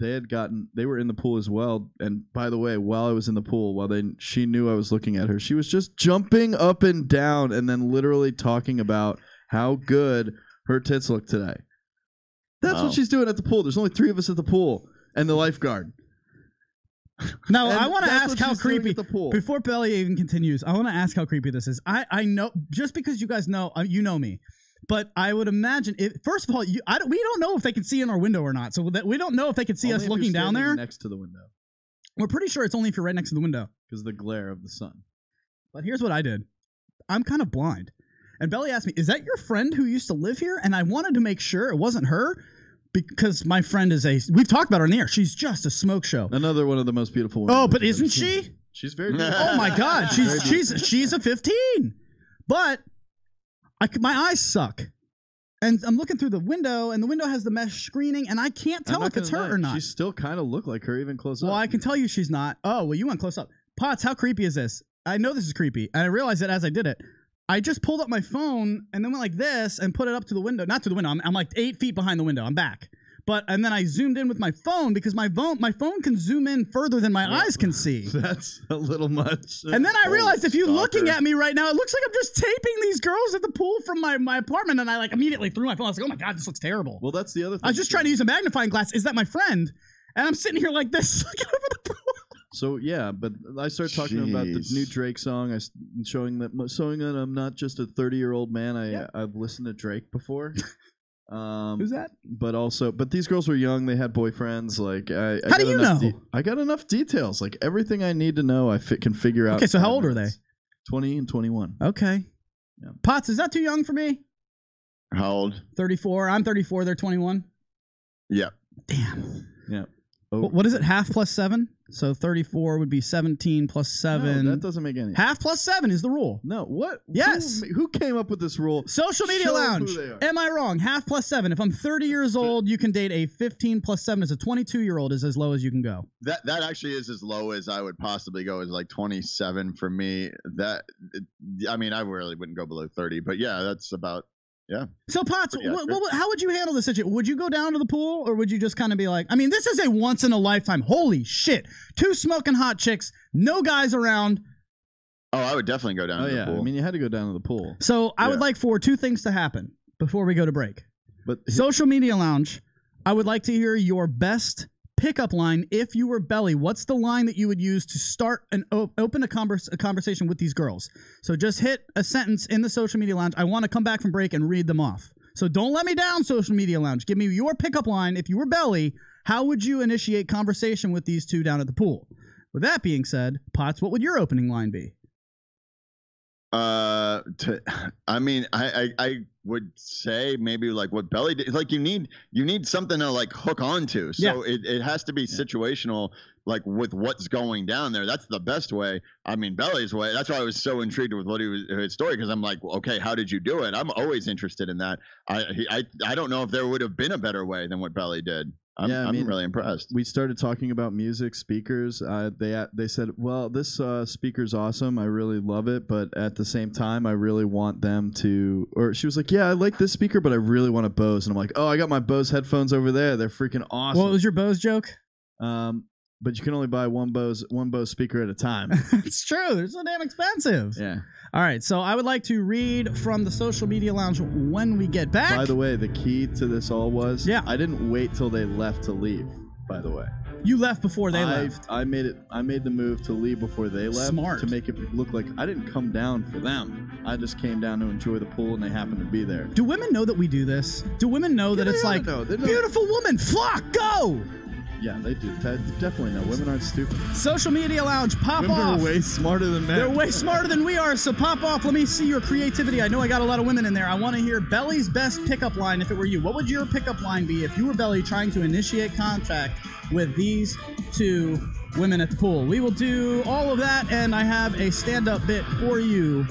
They were in the pool as well. And by the way, while I was in the pool, she knew I was looking at her, she was just jumping up and down, and then literally talking about how good her tits look today. That's what she's doing at the pool. There's only 3 of us at the pool, and the lifeguard.
Now, I want to ask how creepy, before Belly even continues, I want to ask how creepy this is. I know, just because you guys know, you know me, but I would imagine, first of all, we don't know if they can see in our window or not, so we don't know if they can see us looking down there.
Next to the window.
We're pretty sure it's only if you're right next to the window.
Because of the glare of the sun.
But here's what I did. I'm kind of blind. And Belly asked me, is that your friend who used to live here? And I wanted to make sure it wasn't her. Because my friend we've talked about her on the air. She's just a smoke show.
Another one of the most beautiful women.
Oh, but isn't she?
She's very beautiful.
Oh my God. She's a 15. But my eyes suck. And I'm looking through the window, and the window has the mesh screening, and I can't tell if it's her or not.
She still kind of looked like her even close up.
Well, I can tell you she's not. Oh, well, you went close up. Potts, how creepy is this? I know this is creepy, and I realized it as I did it. I just pulled up my phone and then went like this and put it up to the window. Not to the window. I'm like 8 feet behind the window. I'm back. and then I zoomed in with my phone because my phone can zoom in further than my eyes can see.
That's a little much.
And then I realized if you're looking at me right now, it looks like I'm just taping these girls at the pool from my apartment, and I like immediately threw my phone. I was like, oh my God, this looks terrible.
Well, that's the other thing.
I was just trying to use a magnifying glass. Is that my friend? And I'm sitting here like this, looking over the pool.
So yeah, but I started talking about the new Drake song. Showing that I'm not just a 30-year-old man. I've listened to Drake before.
Who's that?
But these girls were young. They had boyfriends. Like
how do you know?
I got enough details. Like everything I need to know, I can figure out.
Okay, so how old are they?
20 and 21.
Okay. Yeah. Potts, is that too young for me?
How old?
34. I'm 34. They're 21.
Yeah.
Damn.
Yeah.
Oh. What is it? Half plus 7? So 34 would be 17 plus 7.
No, that doesn't make any sense.
Half plus 7 is the rule.
No, what?
Yes.
Who came up with this rule?
Social Media Lounge. Am I wrong? Half plus 7. If I'm 30 years old, you can date a 15 plus 7 as a 22-year-old is as low as you can go.
That actually is as low as I would possibly go, is like 27 for me. I really wouldn't go below 30, but yeah, that's about. Yeah.
So, Potts, how would you handle this situation? Would you go down to the pool, or would you just kind of be like, I mean, this is a once-in-a-lifetime. Holy shit. 2 smoking hot chicks, no guys around.
Oh, I would definitely go down to the pool.
I mean, you had to go down to the pool.
So, I would like for 2 things to happen before we go to break. But Social Media Lounge, I would like to hear your best pickup line if you were Belly. What's the line that you would use to start and open a conversation with these girls? So just hit a sentence in the Social Media Lounge. I want to come back from break and read them off. So don't let me down, Social Media Lounge. Give me your pickup line. If you were Belly, how would you initiate conversation with these 2 down at the pool? With that being said, Potts, what would your opening line be?
I would say maybe like what Belly did. Like you need something to like hook onto. So it has to be situational, like with what's going down there. That's the best way. I mean, Belly's way. That's why I was so intrigued with his story, because I'm like, well, okay, how did you do it? I'm always interested in that. I don't know if there would have been a better way than what Belly did. I'm really impressed.
We started talking about music, speakers. They said, well, this speaker's awesome. I really love it. But at the same time, I really want them to, or she was like, yeah, I like this speaker, but I really want a Bose. And I'm like, oh, I got my Bose headphones over there. They're freaking awesome.
What was your Bose joke?
But you can only buy one Bose speaker at a time.
It's true. They're so damn expensive.
Yeah.
All right. So I would like to read from the Social Media Lounge when we get back.
By the way, the key to this all was I didn't wait till they left to leave, by the way.
You left before they left.
I made the move to leave before they left.
Smart.
To make it look like I didn't come down for them. I just came down to enjoy the pool, and they happened to be there.
Do women know that we do this? Do women know that it's like, beautiful woman, flock, go?
Yeah, they do. Definitely know. Women aren't stupid.
Social Media Lounge, pop
women
off.
Women are way smarter than men.
They're way smarter than we are, so pop off. Let me see your creativity. I know I got a lot of women in there. I want to hear Belly's best pickup line if it were you. What would your pickup line be if you were Belly trying to initiate contact with these 2 women at the pool? We will do all of that, and I have a stand-up bit for you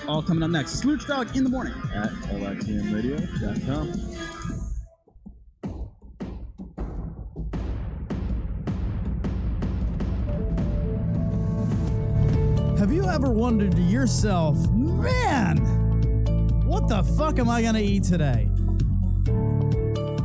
all coming up next. It's Luch Dog in the morning
at LITMradio.com.
Have you ever wondered to yourself, man, what the fuck am I going to eat today?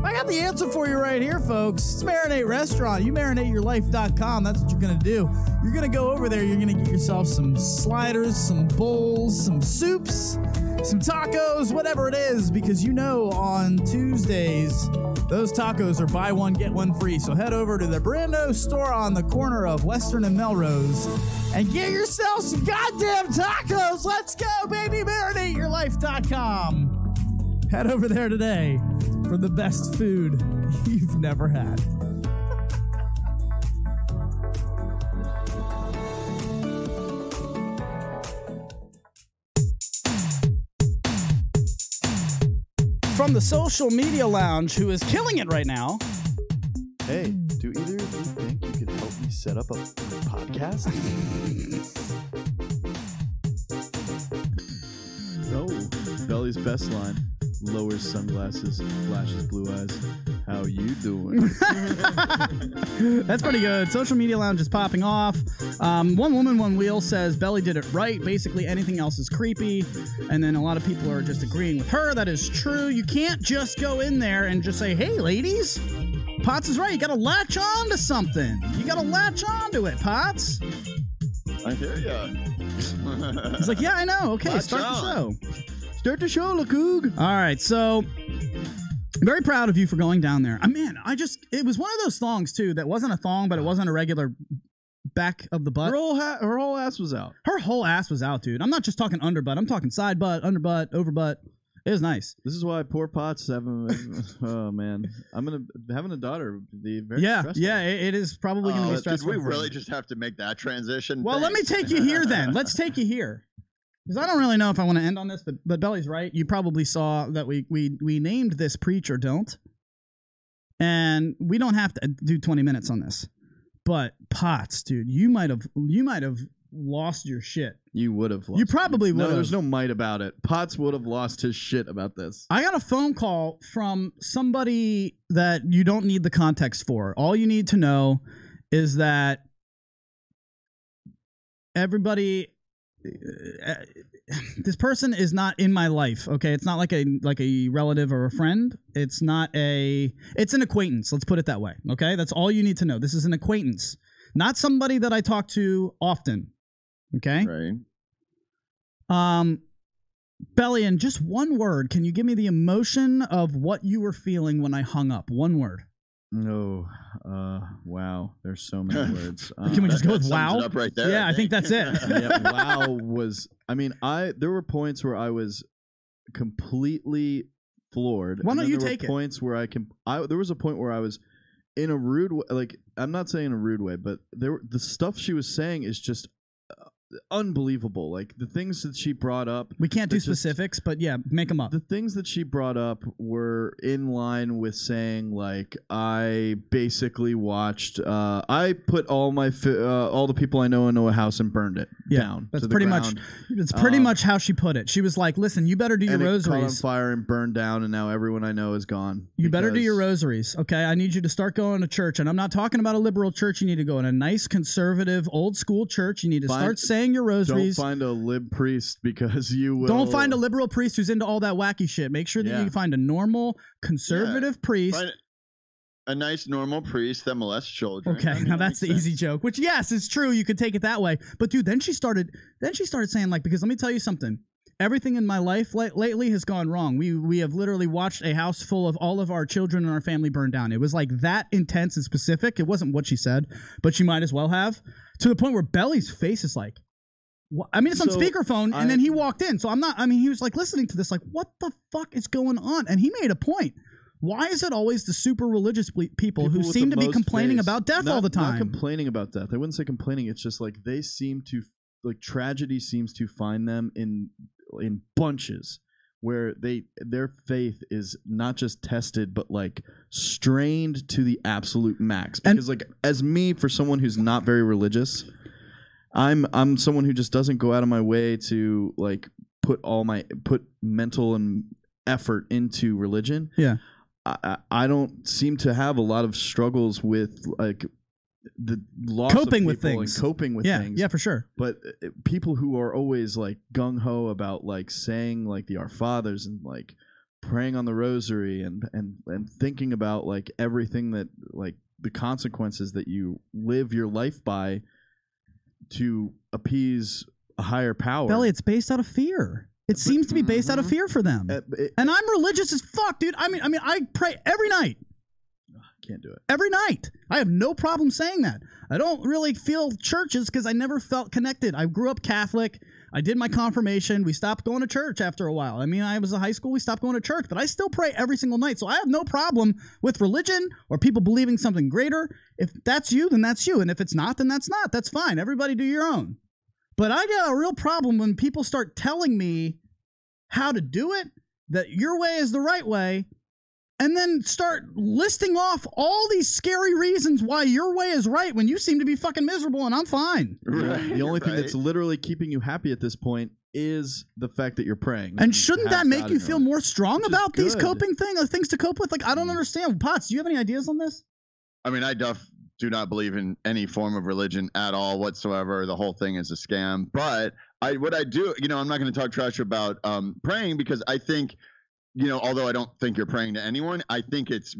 I got the answer for you right here, folks. It's Marinate Restaurant. You marinateyourlife.com. That's what you're going to do. You're going to go over there. You're going to get yourself some sliders, some bowls, some soups, some tacos, whatever it is, because you know on Tuesdays, those tacos are buy one, get one free. So head over to the Brando store on the corner of Western and Melrose and get yourself some goddamn tacos. Let's go, baby. MarinateYourLife.com. Head over there today for the best food you've never had. From the Social Media Lounge, who is killing it right now.
Hey, do either of you think you could help me set up a podcast? No. Belly's best line. Lowers sunglasses, flashes blue eyes. How you doing?
That's pretty good. Social Media Lounge is popping off. One woman, one wheel says Belly did it right. Basically, anything else is creepy. And then a lot of people are just agreeing with her. That is true. You can't just go in there and just say, hey, ladies, Potts is right. You got to latch on to something. You got to latch on to it, Potts.
I hear ya.
He's like, yeah, I know. Okay,
Latch
start the
on.
show. Start the show, Lacoog. All right, so I'm very proud of you for going down there. Man, it was one of those thongs, too, that wasn't a thong, but it wasn't a regular back of the butt.
Her whole ass was out.
Her whole ass was out, dude. I'm not just talking underbutt. I'm talking side butt, underbutt, overbutt. It was nice.
This is why poor Potts having. Oh man, having a daughter would be very stressful.
Yeah, it is probably going to be stressful.
Did we really just have to make that transition?
Well, let me take you here then. Let's take you here. Because I don't really know if I want to end on this, but Belly's right. You probably saw that we named this Preach or Don't. And we don't have to do 20 minutes on this. But Potts, dude, you might have lost your shit.
You would have lost.
You probably would have.
No, there's no might about it. Potts would have lost his shit about this.
I got a phone call from somebody that you don't need the context for. All you need to know is that everybody, this person is not in my life. Okay, it's not like a relative or a friend. It's an acquaintance. Let's put it that way. Okay, that's all you need to know. This is an acquaintance, not somebody that I talk to often. Okay.
Right.
Belly, in just one word, can you give me the emotion of what you were feeling when I hung up? One word.
No. Wow. There's so many words.
Can we just go with wow?
Sums it up right there,
yeah, I think that's it.
Yeah, wow was. I mean, there were points where I was completely floored.
Why don't you
there
take
were points where there was a point where I was in a rude way. Like, I'm not saying in a rude way, but the stuff she was saying is just unbelievable. Like the things that she brought up,
we can't do specifics, but yeah, make them up.
The things that she brought up were in line with saying, like, I basically watched I put all the people I know into a house and burned it down.
That's
to the
pretty
ground.
That's pretty much how she put it. She was like, listen, you better do your rosaries.
It caught on fire and burned down, and now everyone I know is gone.
You better do your rosaries, okay? I need you to start going to church, and I'm not talking about a liberal church. You need to go in a nice, conservative, old school church. You need to start saying your rosaries.
Don't find a lib priest, because you will.
Don't find a liberal priest who's into all that wacky shit. Make sure that you find a normal conservative priest.
Find a nice normal priest that molests children.
Okay, now that's the easy joke, which yes, is true. You could take it that way. But dude, then she started saying, like, because let me tell you something. Everything in my life lately has gone wrong. We have literally watched a house full of all of our children and our family burn down. It was like that intense and specific. It wasn't what she said, but she might as well have. To the point where Belly's face is like, I mean, it's on speakerphone, and then he walked in. So he was like listening to this, like, what the fuck is going on? And he made a point. Why is it always the super religious people who seem to be complaining about death all the time?
Not complaining about death. I wouldn't say complaining. It's just like they seem to, like, tragedy seems to find them in bunches, where their faith is not just tested, but like strained to the absolute max. Because like, as me, for someone who's not very religious, I'm someone who just doesn't go out of my way to like put mental and effort into religion.
Yeah.
I don't seem to have a lot of struggles with like the loss
coping
of
with things
and coping with things.
Yeah, for sure.
But people who are always like gung-ho about like saying like the Our Fathers and like praying on the rosary and thinking about like everything that like the consequences that you live your life by to appease a higher power.
Belly, it's based out of fear. It seems to be based out of fear for them. And I'm religious as fuck, dude. I mean, I pray every night.
Can't do it.
Every night. I have no problem saying that. I don't really feel churches because I never felt connected. I grew up Catholic. I did my confirmation. We stopped going to church after a while. I mean, I was in high school. We stopped going to church, but I still pray every single night. So I have no problem with religion or people believing something greater. If that's you, then that's you. And if it's not, then that's not. That's fine. Everybody do your own. But I got a real problem when people start telling me how to do it, that your way is the right way, and then start listing off all these scary reasons why your way is right when you seem to be fucking miserable and I'm fine.
Right, the only thing that's literally keeping you happy at this point is the fact that you're praying.
And shouldn't that make you feel more strong about these coping things to cope with? Like, I don't understand. Potts, do you have any ideas on this?
I mean, I do not believe in any form of religion at all whatsoever. The whole thing is a scam. But what I do, I'm not going to talk trash about praying, because I think although I don't think you're praying to anyone, I think it's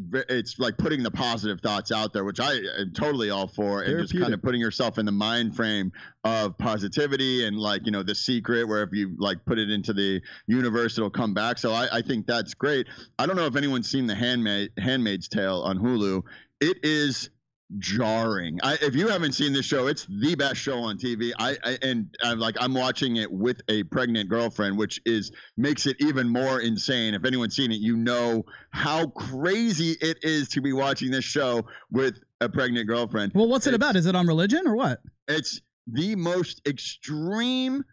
like putting the positive thoughts out there, which I am totally all for, and just kind of putting yourself in the mind frame of positivity and like, The Secret, where if you like put it into the universe, it'll come back. So I think that's great. I don't know if anyone's seen The Handmaid's Tale on Hulu. It is jarring. If you haven't seen this show, it's the best show on TV. I'm watching it with a pregnant girlfriend, which makes it even more insane. If anyone's seen it, how crazy it is to be watching this show with a pregnant girlfriend.
Well, what's it about? Is it on religion or what?
It's the most extreme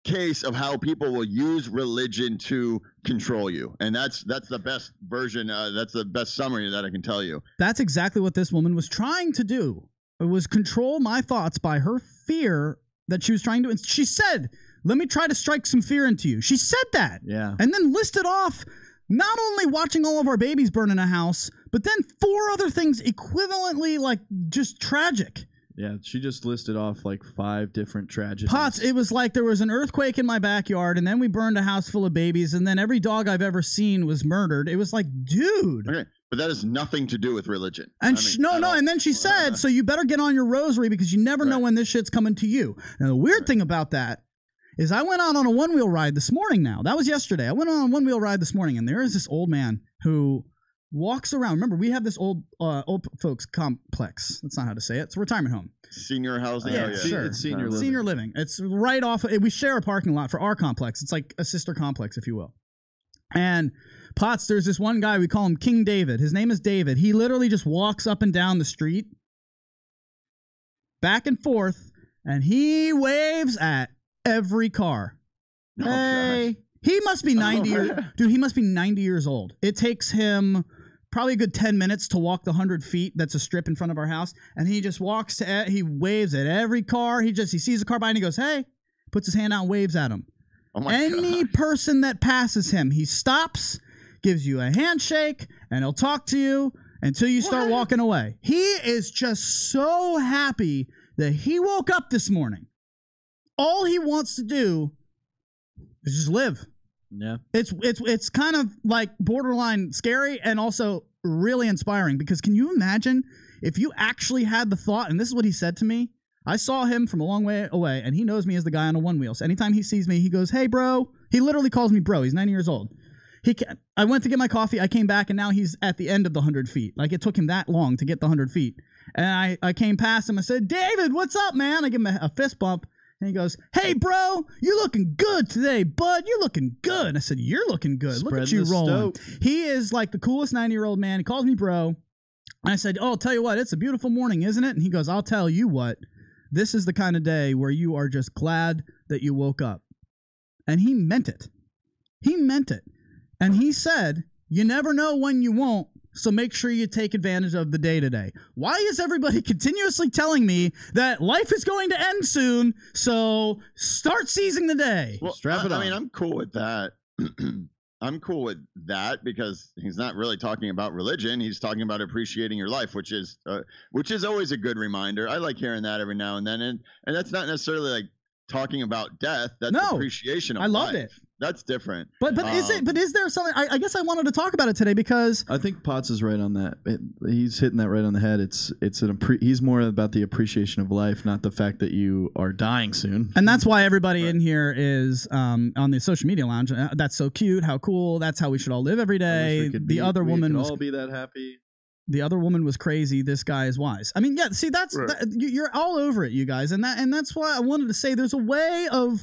case of how people will use religion to control you, and that's the best version. That's the best summary that I can tell you.
That's exactly what this woman was trying to do. It was control my thoughts by her fear that she was trying to. And she said, "Let me try to strike some fear into you." She said that,
yeah,
and then listed off not only watching all of our babies burn in a house, but then 4 other things equivalently like just tragic.
Yeah, she just listed off like 5 different tragedies.
Potts, it was like there was an earthquake in my backyard, and then we burned a house full of babies, and then every dog I've ever seen was murdered. It was like, dude.
Okay, but that has nothing to do with religion.
And and then she said, so you better get on your rosary because you never know when this shit's coming to you. Now, the weird thing about that is I went out on a one-wheel ride this morning now. That was yesterday. I went on a one-wheel ride this morning, and there is this old man who walks around. Remember, we have this old folks complex. That's not how to say it. It's a retirement home.
Senior housing.
Yeah, sure.
It's senior living.
Senior living. It's right off. We share a parking lot for our complex. It's like a sister complex, if you will. And Potts, there's this one guy, we call him King David. His name is David. He literally just walks up and down the street, back and forth, and he waves at every car.
Oh,
hey. He must be 90 years, dude, he must be 90 years old. It takes him probably a good 10 minutes to walk the 100 feet. That's a strip in front of our house. And he just he waves at every car. He sees a car by and he goes, hey, puts his hand out and waves at him.
Oh my
Any
God.
person that passes him, he stops, gives you a handshake, and he'll talk to you until you start walking away. He is just so happy that he woke up this morning. All he wants to do is just live.
Yeah.
It's kind of like borderline scary and also really inspiring, because can you imagine if you actually had the thought, and this is what he said to me. I saw him from a long way away, and he knows me as the guy on a one wheel. So anytime he sees me, he goes, hey, bro. He literally calls me bro. He's 90 years old. I went to get my coffee. I came back, and now he's at the end of the 100 feet. Like, it took him that long to get the 100 feet. And I came past him. I said, David, what's up, man? I give him a fist bump. And he goes, hey, bro, you're looking good today, bud. You're looking good. I said, you're looking good. Look at you rolling. He is like the coolest 90-year-old man. He calls me bro. And I said, oh, I'll tell you what, it's a beautiful morning, isn't it? And he goes, I'll tell you what, this is the kind of day where you are just glad that you woke up. And he meant it. He meant it. And he said, you never know when you won't. So make sure you take advantage of the day today. Why is everybody continuously telling me that life is going to end soon? So start seizing the day.
Well,
strap it on.
I mean, I'm cool with that. I'm cool with that because he's not really talking about religion. He's talking about appreciating your life, which is always a good reminder. I like hearing that every now and then. And that's not necessarily like talking about death. That's appreciation of life.
I loved it.
That's different.
But is there something? I guess I wanted to talk about it today because
I think Potts is right on that. He's hitting that right on the head. He's more about the appreciation of life, not the fact that you are dying soon.
And that's why everybody in here is on the social media lounge. That's so cute. How cool. That's how we should all live every day. The other woman was
all be that happy.
The other woman was crazy. This guy is wise. I mean, yeah. See, that's you're all over it, you guys, and that's why I wanted to say there's a way of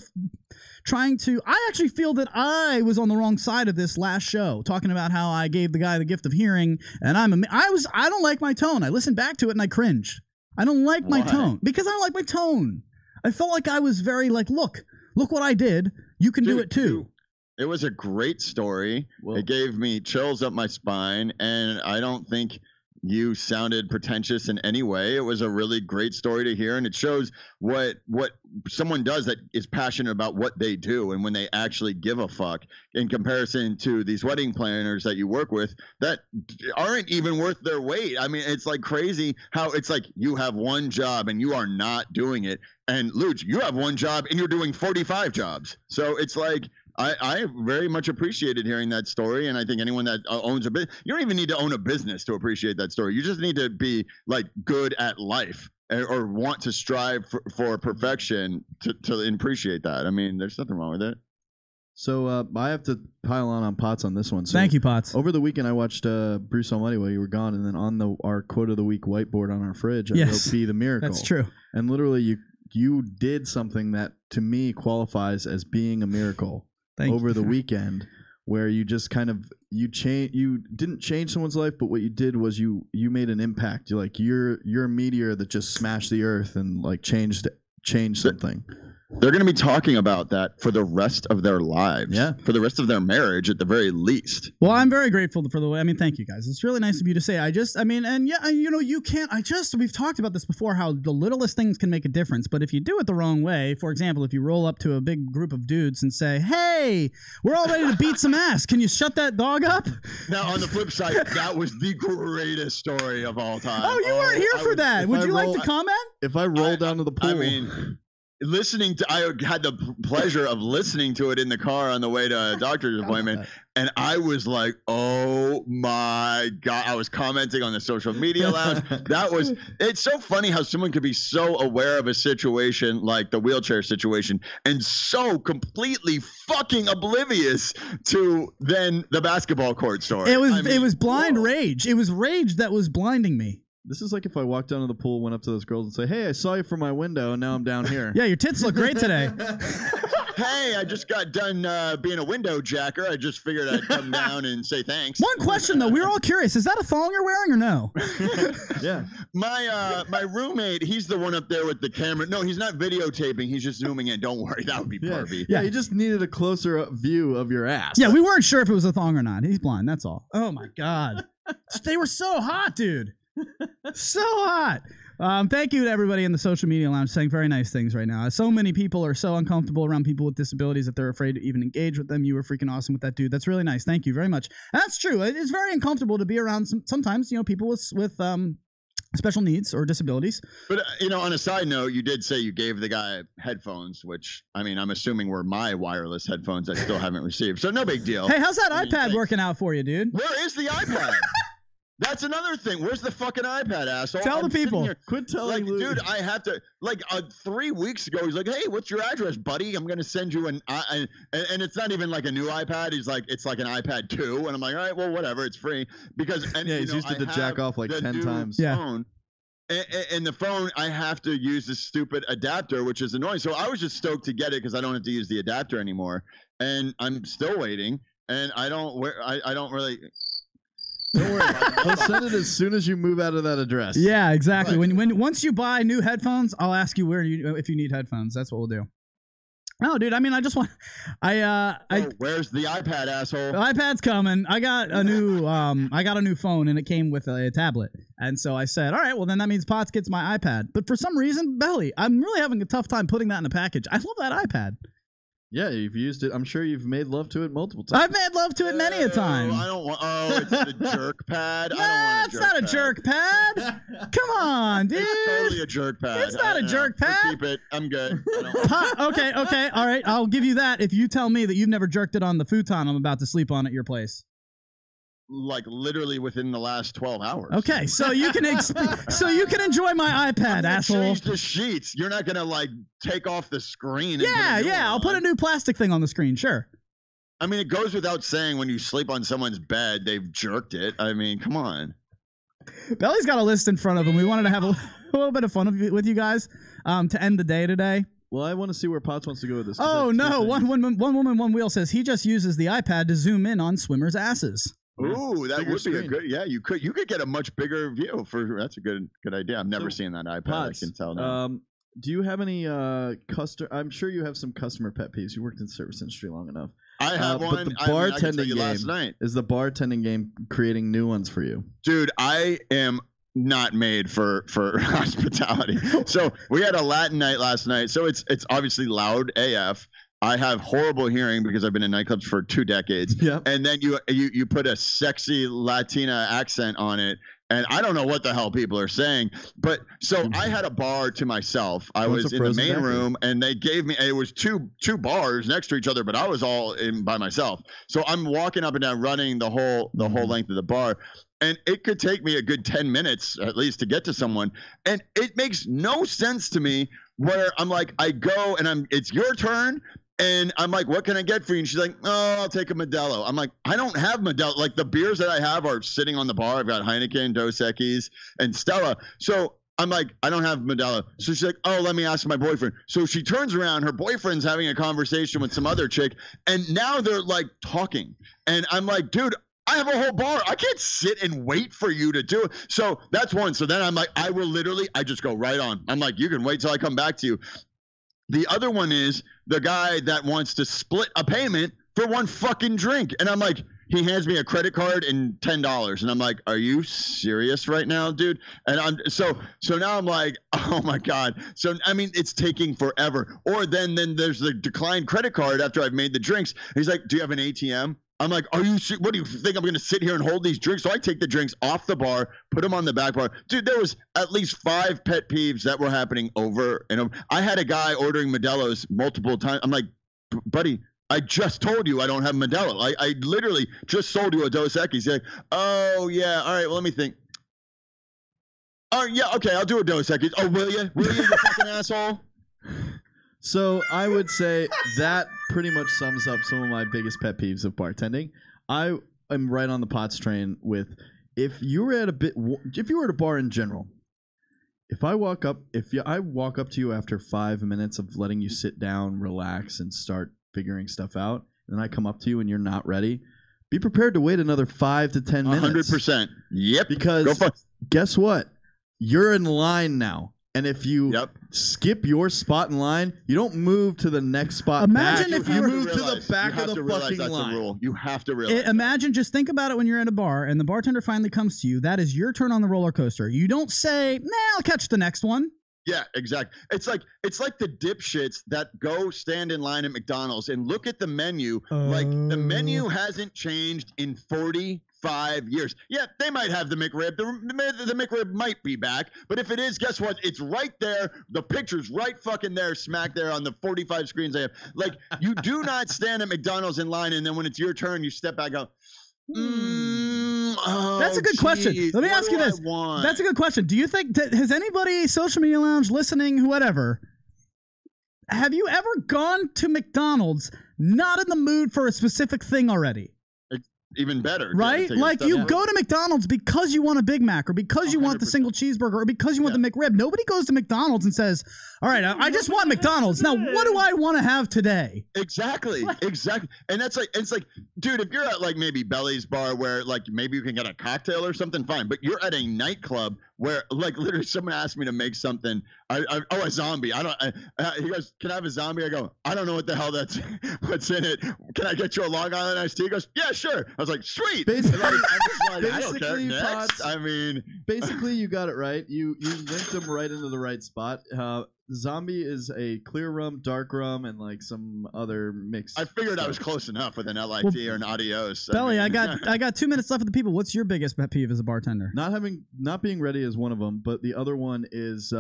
trying to. I actually feel that I was on the wrong side of this last show, talking about how I gave the guy the gift of hearing, and I don't like my tone. I listened back to it and I cringed. I don't like my tone because I don't like my tone. I felt like I was very like, look what I did. You can do it too.
It was a great story. It gave me chills up my spine, and I don't think you sounded pretentious in any way. It was a really great story to hear, and it shows what someone does that is passionate about what they do and when they actually give a fuck, in comparison to these wedding planners that you work with that aren't even worth their weight. I mean, it's like crazy how it's like you have one job and you are not doing it, and Luch, you have one job and you're doing 45 jobs. So it's like I very much appreciated hearing that story, and I think anyone that owns a business, you don't even need to own a business to appreciate that story. You just need to be like good at life or want to strive for perfection to appreciate that. I mean, there's nothing wrong with it.
So I have to pile on Potts on this one. So
Thank you, Potts.
Over the weekend, I watched Bruce Almighty while you were gone, and then on our quote of the week whiteboard on our fridge, I wrote "Be the Miracle."
That's true.
And literally, you did something that to me qualifies as being a miracle over the weekend, where you just kind of you didn't change someone's life, but what you did was you made an impact. You're a meteor that just smashed the earth and like changed something.
They're going to be talking about that for the rest of their lives.
Yeah.
For the rest of their marriage, at the very least.
Well, I'm very grateful for the way. I mean, thank you guys. It's really nice of you to say. We've talked about this before, how the littlest things can make a difference. But if you do it the wrong way, for example, if you roll up to a big group of dudes and say, "Hey, we're all ready to beat some ass. Can you shut that dog up?"
Now, on the flip side, that was the greatest story of all time.
Oh, you weren't here for that. Would you like to comment?
If I roll down to the pool.
I mean, I had the pleasure of listening to it in the car on the way to a doctor's appointment, and I was like, "Oh my God." I was commenting on the social media lounge. It's so funny how someone could be so aware of a situation like the wheelchair situation and so completely fucking oblivious to then the basketball court story.
It was blind rage. It was rage that was blinding me.
This is like if I walked down to the pool, went up to those girls and say, "Hey, I saw you from my window, and now I'm down here."
Yeah, your tits look great today.
Hey, I just got done being a window jacker. I just figured I'd come down and say thanks.
One question, though. We were all curious. Is that a thong you're wearing or no?
Yeah.
My roommate, he's the one up there with the camera. No, he's not videotaping. He's just zooming in. Don't worry. That would be pervy.
Yeah, he just needed a closer view of your ass.
Yeah, we weren't sure if it was a thong or not. He's blind. That's all. Oh, my God. They were so hot, dude. So hot. Thank you to everybody in the social media lounge saying very nice things right now. So many people are so uncomfortable around people with disabilities that they're afraid to even engage with them. You were freaking awesome with that, dude. That's really nice. Thank you very much. And that's true. It is very uncomfortable to be around sometimes, people with special needs or disabilities.
But, on a side note, you did say you gave the guy headphones, which, I mean, I'm assuming were my wireless headphones I still haven't received. So no big deal.
Hey, how's that iPad working out for you, dude?
Where is the iPad? That's another thing. Where's the fucking iPad, asshole?
Tell the people.
Quit telling Luke.
Dude, I have to, 3 weeks ago, he's like, "Hey, what's your address, buddy? I'm going to send you and it's not even like a new iPad. He's like, it's like an iPad 2. And I'm like, all right, well, whatever. It's free. Because,
he's used it to jack off like 10 times.
Phone, and the phone, I have to use this stupid adapter, which is annoying. So I was just stoked to get it because I don't have to use the adapter anymore. And I'm still waiting. And I don't really...
Don't worry. I'll send it as soon as you move out of that address.
Yeah, exactly. Right. Once you buy new headphones, I'll ask you if you need headphones. That's what we'll do. No, dude. I mean, I just want.
Where's the iPad, asshole?
The iPad's coming. I got a new phone, and it came with a tablet. And so I said, all right, well then that means Potts gets my iPad. But for some reason, Belly, I'm really having a tough time putting that in a package. I love that iPad.
Yeah, you've used it. I'm sure you've made love to it multiple times.
I've made love to it many a time.
I don't want. Oh, it's the jerk pad.
Yeah, it's not a jerk pad. Come on, dude.
It's totally a jerk pad.
It's not a jerk pad.
Keep it. I'm good.
Okay, all right. I'll give you that if you tell me that you've never jerked it on the futon I'm about to sleep on at your place.
Like literally within the last 12 hours.
Okay, so you can enjoy my iPad, asshole.
Change the sheets. You're not gonna take off the screen.
Yeah. I'll put a new plastic thing on the screen. Sure.
I mean, it goes without saying when you sleep on someone's bed, they've jerked it. I mean, come on.
Belly's got a list in front of him. We wanted to have a little bit of fun with you guys to end the day today.
Well, I want to see where Potts wants to go with this.
Oh no! One woman, one wheel says he just uses the iPad to zoom in on swimmers' asses.
Ooh, that would be a good. Yeah, you could get a much bigger view. That's a good idea. I've never seen that iPad.
Potts,
I can tell now.
Do you have any customer? I'm sure you have some customer pet peeves. You worked in the service industry long enough.
I have one.
But the bartending
last night.
Is the bartending game creating new ones for you?
Dude, I am not made for hospitality. So we had a Latin night last night. So it's obviously loud AF. I have horrible hearing because I've been in nightclubs for 2 decades.
Yep.
And then you put a sexy Latina accent on it, And I don't know what the hell people are saying, but so I had a bar to myself. I was in the main room, and they gave me, it was two bars next to each other, but I was all in by myself. So I'm walking up and down, running the whole length of the bar, and it could take me a good 10 minutes at least to get to someone. And it makes no sense to me where I'm like, I go and it's your turn. And I'm like, what can I get for you? And she's like, oh, I'll take a Modelo. I'm like, I don't have Modelo. Like, the beers that I have are sitting on the bar. I've got Heineken, Dos Equis, and Stella. So I'm like, I don't have Modelo. So she's like, oh, let me ask my boyfriend. So she turns around. Her boyfriend's having a conversation with some other chick. And now they're, like, talking. And I'm like, dude, I have a whole bar. I can't sit and wait for you to do it. So that's one. So then I'm like, I just go right on. I'm like, you can wait till I come back to you. The other one is the guy that wants to split a payment for one fucking drink. And I'm like, he hands me a credit card and $10. And I'm like, are you serious right now, dude? And so now I'm like, oh my God. So, I mean, it's taking forever. Or then there's the declined credit card after I've made the drinks. He's like, do you have an ATM? I'm like, what do you think? I'm going to sit here and hold these drinks? So I take the drinks off the bar, put them on the back bar. Dude, there was at least 5 pet peeves that were happening over and over. I had a guy ordering Modelo's multiple times. I'm like, buddy, I just told you I don't have Modelo. I literally just sold you a Dos Equis. He's like, oh, yeah. All right, well, let me think. Oh, yeah, okay, I'll do a Dos Equis. Oh, will you? Will you, you fucking asshole?
So I would say that pretty much sums up some of my biggest pet peeves of bartending. I am right on the Potts train with if you were at a bar in general. If I walk up to you after 5 minutes of letting you sit down, relax, and start figuring stuff out, and then I come up to you and you're not ready, be prepared to wait another 5 to 10 minutes.
100%. Yep.
Because guess what? You're in line now. And if you skip your spot in line, you don't move to the next spot.
Imagine if you
move to the back of the fucking line.
Rule. You have to realize.
Imagine, just think about it when you're at a bar and the bartender finally comes to you. That is your turn on the roller coaster. You don't say, "Nah, I'll catch the next one."
Yeah, exactly. It's like the dipshits that go stand in line at McDonald's and look at the menu. Like, the menu hasn't changed in 45 years. Yeah, they might have the McRib. The McRib might be back. But if it is, guess what? It's right there. The picture's right fucking there, smack there on the 45 screens they have. Like, you do not stand at McDonald's in line, and then when it's your turn, you step back and go,
that's a good question. Let me ask you this. That's a good question. Do you think has anybody, Social Media Lounge, listening, whatever, have you ever gone to McDonald's not in the mood for a specific thing already?
Even better,
right? Like, you go to McDonald's because you want a Big Mac, or because you want the single cheeseburger, or because you want the McRib. Nobody goes to McDonald's and says, all right, I just want McDonald's. Now, what do I want to have today?
Exactly. And that's like, it's like, dude, if you're at like maybe Belly's bar where like maybe you can get a cocktail or something, fine. But you're at a nightclub where like literally someone asked me to make something. A zombie. He goes, can I have a zombie? I go, I don't know what the hell what's in it. Can I get you a Long Island iced tea? He goes, yeah, sure. I was like, sweet.
Basically,
I'm just like, I don't care. Next. I mean,
basically, you got it right. You linked them right into the right spot. Zombie is a clear rum, dark rum, and like some other mix.
I figured
stuff.
I was close enough with an LIT or an Adios.
Belly, I got 2 minutes left with the people. What's your biggest pet peeve as a bartender?
Not being ready is one of them, but the other one is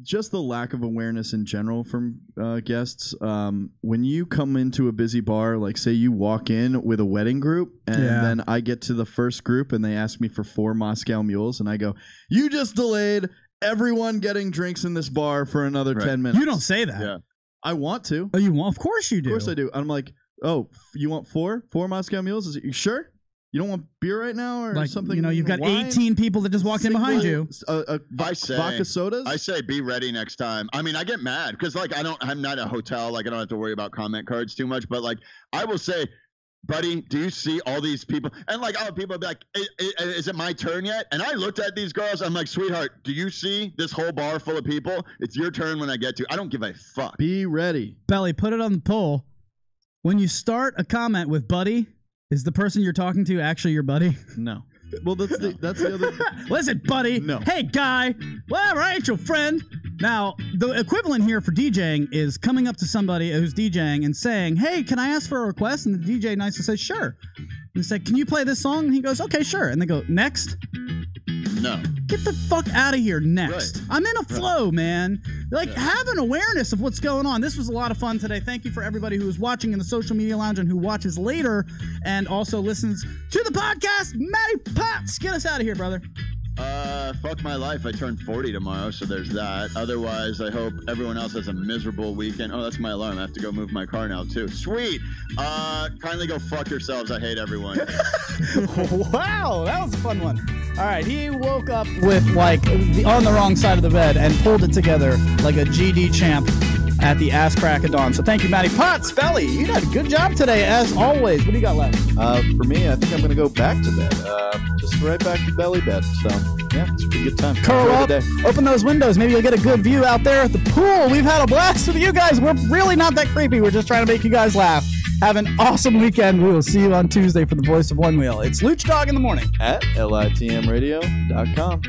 just the lack of awareness in general from guests. When you come into a busy bar, like say you walk in with a wedding group, and then I get to the first group and they ask me for 4 Moscow Mules, and I go, you just delayed everyone getting drinks in this bar for another 10 minutes.
You don't say that.
Yeah.
I want to.
Oh, you want? Of course you do.
Of course I do. I'm like, oh, you want 4 Moscow Mules? Is it, you sure? You don't want beer right now or
like,
something?
You know, you've got
wine?
18 people that just walked in behind you.
Vodka sodas?
I say be ready next time. I mean, I get mad because like I'm not a hotel. Like I don't have to worry about comment cards too much. But like I will say, buddy, do you see all these people? And like all people will be like, is it my turn yet? And I looked at these girls. I'm like, sweetheart, do you see this whole bar full of people? It's your turn when I get to. I don't give a fuck.
Be ready.
Belly, put it on the poll. When you start a comment with buddy, is the person you're talking to actually your buddy?
No. Well, that's the other.
Listen, buddy.
No.
Hey, guy. Well, I ain't your friend. Now, the equivalent here for DJing is coming up to somebody who's DJing and saying, hey, can I ask for a request? And the DJ nicely says, sure. And they say, can you play this song? And he goes, okay, sure. And they go, next.
No.
Get the fuck out of here next.
Right.
I'm in a flow, man. Like, have an awareness of what's going on. This was a lot of fun today. Thank you for everybody who is watching in the social media lounge and who watches later and also listens to the podcast. Matty Potts, get us out of here, brother.
Fuck my life. I turn 40 tomorrow, so there's that. Otherwise, I hope everyone else has a miserable weekend. Oh, that's my alarm. I have to go move my car now, too. Sweet. Kindly go fuck yourselves. I hate everyone.
Wow, that was a fun one. All right, he woke up with, like, on the wrong side of the bed and pulled it together like a GD champ at the ass crack of dawn. So thank you, Matty Potts. Belly, you did a good job today, as always. What do you got left?
For me, I think I'm going to go back to bed. Just right back to belly bed. So, yeah, it's a pretty good time.
Curl up, open those windows. Maybe you'll get a good view out there at the pool. We've had a blast with you guys. We're really not that creepy. We're just trying to make you guys laugh. Have an awesome weekend. We will see you on Tuesday for the Voice of One Wheel. It's Luch Dog in the morning.
At litmradio.com.